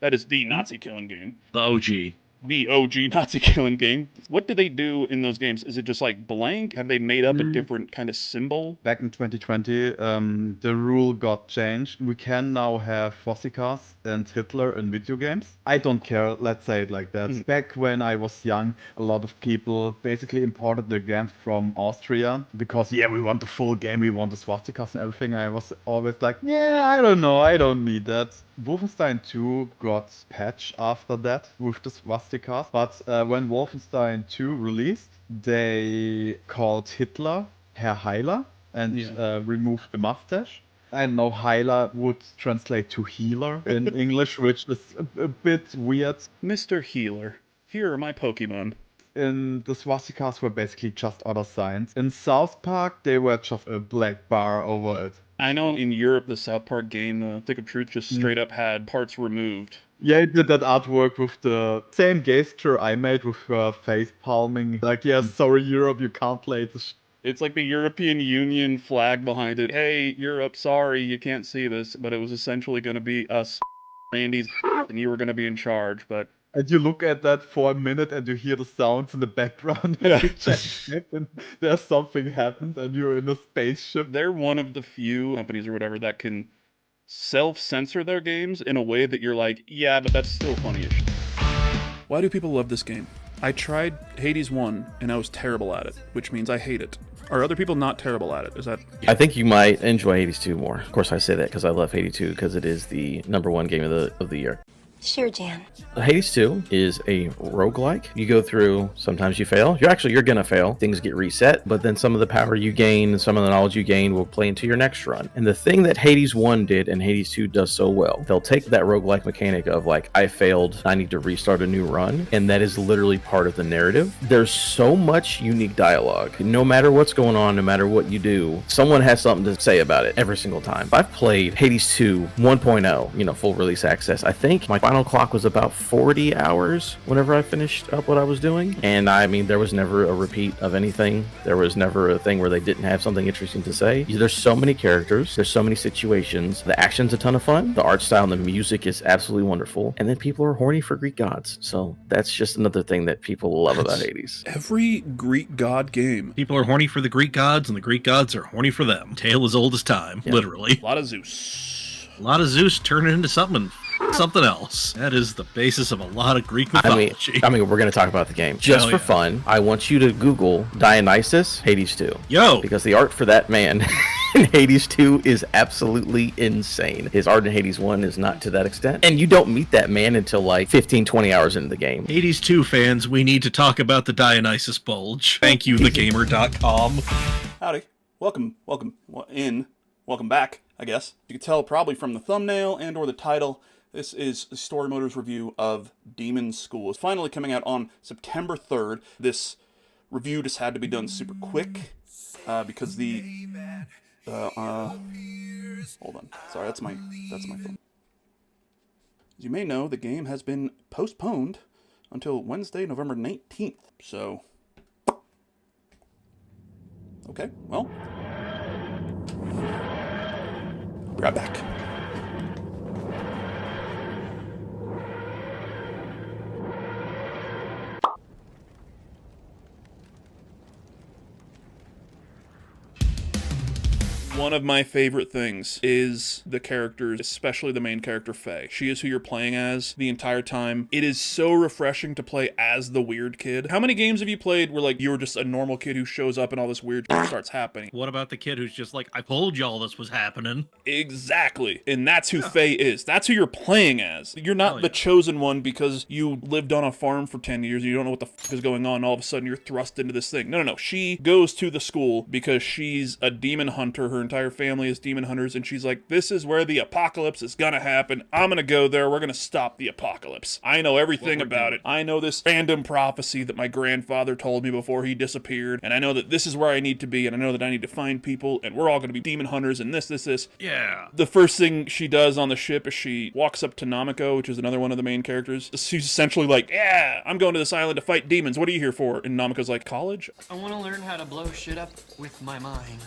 that is the Nazi killing game. The OG. the OG Nazi killing game. What do they do in those games? Is it just like blank? Have they made up a different kind of symbol? Back in 2020, the rule got changed. We can now have swastikas and Hitler in video games. I don't care, let's say it like that. Back when I was young, a lot of people basically imported the games from Austria because, yeah, we want the full game, we want the swastikas and everything. I was always like, yeah, I don't know, I don't need that. Wolfenstein 2 got patched after that with the swastikas, but when Wolfenstein 2 released, they called Hitler Herr Heiler and removed the mustache. I know Heiler would translate to healer in English, which is a bit weird. Mr. Healer, here are my Pokemon. In the swastikas were basically just other signs. In South Park, they were just a black bar over it. I know in Europe, the South Park game, The Thick of Truth, just straight up had parts removed. Yeah, I did that artwork with the same gesture I made with her face palming. Like, yeah, sorry Europe, you can't play this. It's like the European Union flag behind it. Hey, Europe, sorry, you can't see this. But it was essentially going to be us, Randy's, and you were going to be in charge, but... And you look at that for a minute and you hear the sounds in the background and you check it and there's something happened and you're in a spaceship. They're one of the few companies or whatever that can self-censor their games in a way that you're like, yeah, but that's still funny-ish. Why do people love this game? I tried Hades 1 and I was terrible at it, which means I hate it. Are other people not terrible at it? Is that... I think you might enjoy Hades 2 more. Of course I say that because I love Hades 2 because it is the #1 game of the year. Sure, Jan. Hades 2 is a roguelike. You go through, sometimes you fail. You're gonna fail. Things get reset, but then some of the power you gain, some of the knowledge you gain will play into your next run. And the thing that Hades 1 did and Hades 2 does so well, they'll take that roguelike mechanic of like, I failed, I need to restart a new run, and that is literally part of the narrative. There's so much unique dialogue. No matter what's going on, no matter what you do, someone has something to say about it every single time. I've played Hades 2 1.0, full release access. I think my final clock was about 40 hours whenever I finished up what I was doing. And I mean, there was never a repeat of anything. There was never a thing where they didn't have something interesting to say. There's so many characters. There's so many situations. The action's a ton of fun. The art style and the music is absolutely wonderful. And then people are horny for Greek gods. So that's just another thing that people love about Hades. Every Greek god game. People are horny for the Greek gods and the Greek gods are horny for them. Tale as old as time, literally. A lot of Zeus. A lot of Zeus turning into something else. That is the basis of a lot of Greek mythology. I mean, we're going to talk about the game. Just for fun, I want you to Google Dionysus Hades 2. Yo! Because the art for that man in Hades 2 is absolutely insane. His art in Hades 1 is not to that extent. And you don't meet that man until like 15, 20 hours into the game. Hades 2 fans, we need to talk about the Dionysus bulge. Thank you, thegamer.com. Howdy. Welcome back, I guess. You can tell probably from the thumbnail and or the title. This is a Storymoders review of Demon School. It's finally coming out on September 3rd. This review just had to be done super quick because the hold on. Sorry, that's my phone. As you may know, the game has been postponed until Wednesday, November 19th. So, okay, well, be right back. One of my favorite things is the characters, especially the main character, Faye. She is who you're playing as the entire time. It is so refreshing to play as the weird kid. How many games have you played where, like, you were just a normal kid who shows up and all this weird shit starts happening? What about the kid who's just like, I told y'all this was happening? Exactly. And that's who Faye is. That's who you're playing as. You're not the chosen one because you lived on a farm for 10 years and you don't know what the fuck is going on and all of a sudden you're thrust into this thing. No. She goes to the school because she's a demon hunter. Her entire family is demon hunters, and she's like, this is where the apocalypse is gonna happen. I'm gonna go there. We're gonna stop the apocalypse. I know everything about it. I know this fandom prophecy that my grandfather told me before he disappeared, and I know that this is where I need to be, and I know that I need to find people, and we're all gonna be demon hunters, and this. Yeah. The first thing she does on the ship is she walks up to Namiko, which is another one of the main characters. She's essentially like, yeah, I'm going to this island to fight demons. What are you here for? And Namiko's like, college? I want to learn how to blow shit up with my mind.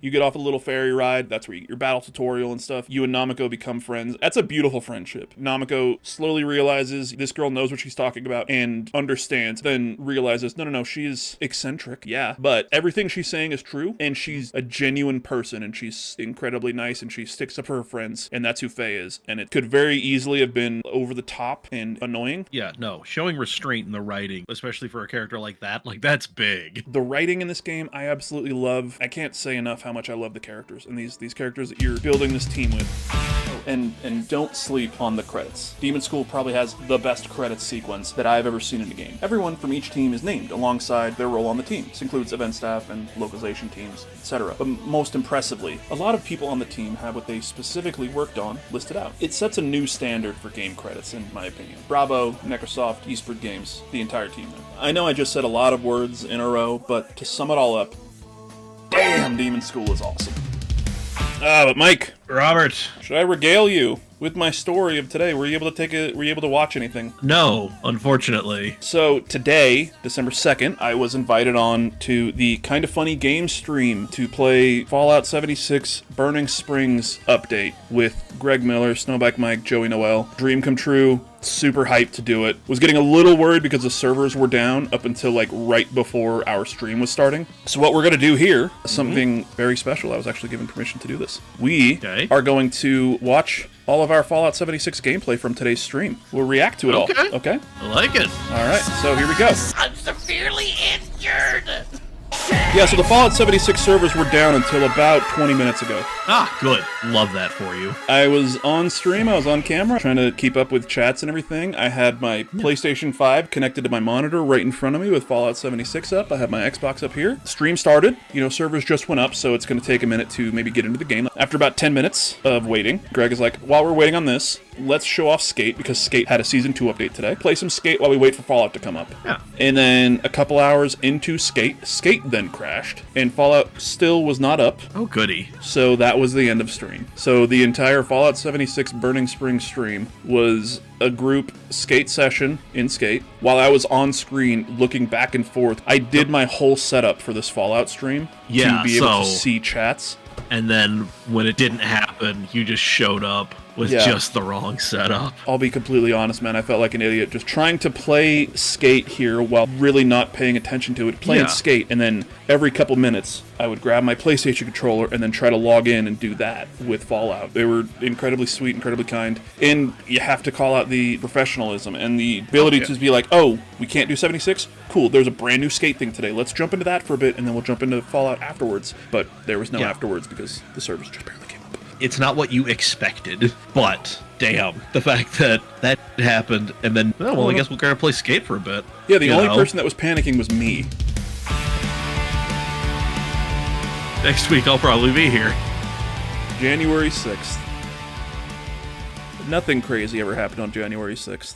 You get off a little ferry ride. That's where you get your battle tutorial and stuff. You and Namiko become friends. That's a beautiful friendship. Namiko slowly realizes this girl knows what she's talking about and understands, then realizes, no, she's eccentric, yeah, but everything she's saying is true, and she's a genuine person, and she's incredibly nice, and she sticks up for her friends, and that's who Faye is. And it could very easily have been over the top and annoying. Yeah, no, showing restraint in the writing, especially for a character like that, like that's big. The writing in this game, I absolutely love. I can't say enough how much I love the characters, and these characters that you're building this team with. And don't sleep on the credits. Demon School probably has the best credits sequence that I've ever seen in a game. Everyone from each team is named alongside their role on the team. This includes event staff and localization teams, etc. But most impressively, a lot of people on the team have what they specifically worked on listed out. It sets a new standard for game credits, in my opinion. Bravo, Necrosoft, Eastward Games, the entire team. I know I just said a lot of words in a row, but to sum it all up, damn, Demon School is awesome. But Mike, Robert, should I regale you with my story of today? Were you able to watch anything? No, unfortunately. So today, December 2nd, I was invited on to the Kinda Funny game stream to play Fallout 76 Burning Springs update with Greg Miller, Snowbike Mike, Joey Noel. Dream come true. Super hyped to do it. Was getting a little worried because the servers were down up until like right before our stream was starting. So what we're going to do here, something very special. I was actually given permission to do this. We are going to watch all of our Fallout 76 gameplay from today's stream. We'll react to it all. Okay? I like it. All right, so here we go. I'm severely injured. Yeah, so the Fallout 76 servers were down until about 20 minutes ago. Ah, good. Love that for you. I was on stream, I was on camera, trying to keep up with chats and everything. I had my PlayStation 5 connected to my monitor right in front of me with Fallout 76 up. I have my Xbox up here. Stream started. Servers just went up, so it's going to take a minute to maybe get into the game. After about 10 minutes of waiting, Greg is like, while we're waiting on this, let's show off Skate, because Skate had a Season 2 update today. Play some Skate while we wait for Fallout to come up. Yeah. And then a couple hours into Skate then crashed, and Fallout still was not up. Oh, goody. So that was the end of stream. So the entire Fallout 76 Burning Springs stream was a group Skate session in Skate. While I was on screen looking back and forth, I did my whole setup for this Fallout stream to be able to see chats. And then when it didn't happen, you just showed up with just the wrong setup. I'll be completely honest, man. I felt like an idiot just trying to play Skate here while really not paying attention to it. Playing Skate, and then every couple minutes, I would grab my PlayStation controller and then try to log in and do that with Fallout. They were incredibly sweet, incredibly kind. And you have to call out the professionalism and the ability to be like, oh, we can't do 76? Cool, there's a brand new Skate thing today. Let's jump into that for a bit, and then we'll jump into Fallout afterwards. But there was no afterwards because the servers just barely came up. It's not what you expected, but damn, the fact that that happened, and then, oh, well, I guess we're going to play Skate for a bit. Yeah, the only person that was panicking was me. Next week, I'll probably be here. January 6th. Nothing crazy ever happened on January 6th.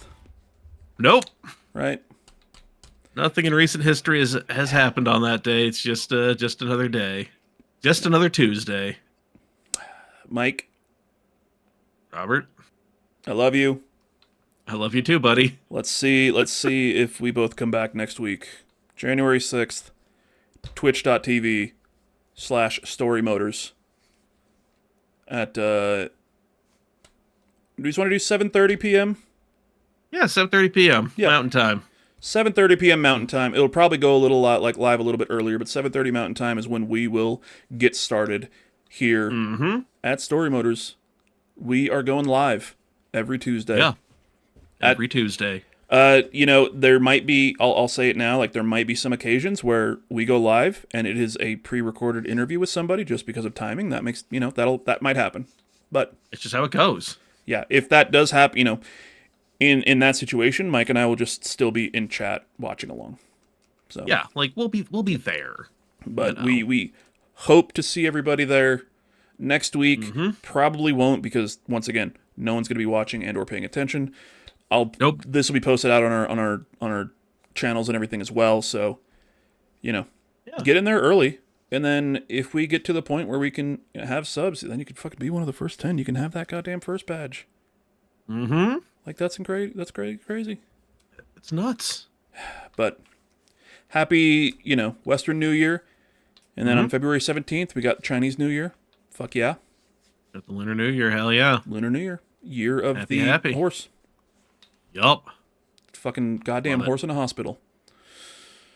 Nope. Right? Nothing in recent history has happened on that day. It's just another day. Just another Tuesday. Mike. Robert. I love you. I love you too, buddy. Let's see if we both come back next week. January 6th, twitch.tv/Storymoders. At, do we just want to do 7:30 p.m.? Yeah, 7:30 p.m. Mountain Time. 7:30 p.m. Mountain Time. It'll probably go a little live a little bit earlier, but 7:30 Mountain Time is when we will get started here at Storymoders. We are going live every Tuesday. Yeah, every Tuesday. There might be, I'll say it now, like there might be some occasions where we go live and it is a pre-recorded interview with somebody just because of timing. That makes, that might happen. But it's just how it goes. Yeah, if that does happen, in that situation, Mike and I will just still be in chat watching along. So yeah, like we'll be there. But we hope to see everybody there next week. Probably won't, because once again, no one's going to be watching and or paying attention. This will be posted out on our channels and everything as well. So, get in there early, and then if we get to the point where we can have subs, then you can fucking be one of the first 10. You can have that goddamn first badge. Like that's great. That's crazy. It's nuts. But happy, Western New Year. And then on February 17th, we got Chinese New Year. Fuck yeah. Got the Lunar New Year. Hell yeah. Lunar New Year. Year of Happy. horse. Yup. Fucking goddamn horse in a hospital.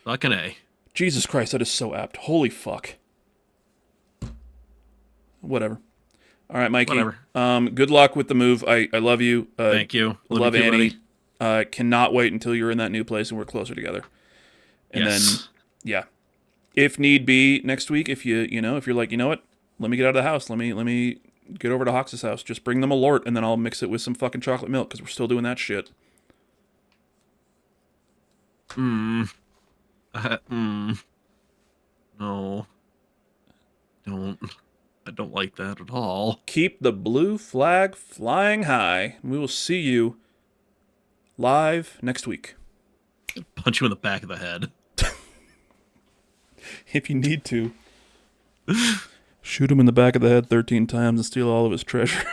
Fucking A. Jesus Christ, that is so apt. Holy fuck. Whatever. All right, Mikey. Whatever. Good luck with the move. I love you. Thank you. Love you too, Annie. Cannot wait until you're in that new place and we're closer together. And then, yeah. If need be, next week, if you're like, you know what? Let me get out of the house. Let me get over to Hox's house. Just bring them a Lort, and then I'll mix it with some fucking chocolate milk, because we're still doing that shit. No. I don't like that at all. Keep the blue flag flying high. We will see you live next week. Punch you in the back of the head. If you need to. Shoot him in the back of the head 13 times and steal all of his treasure.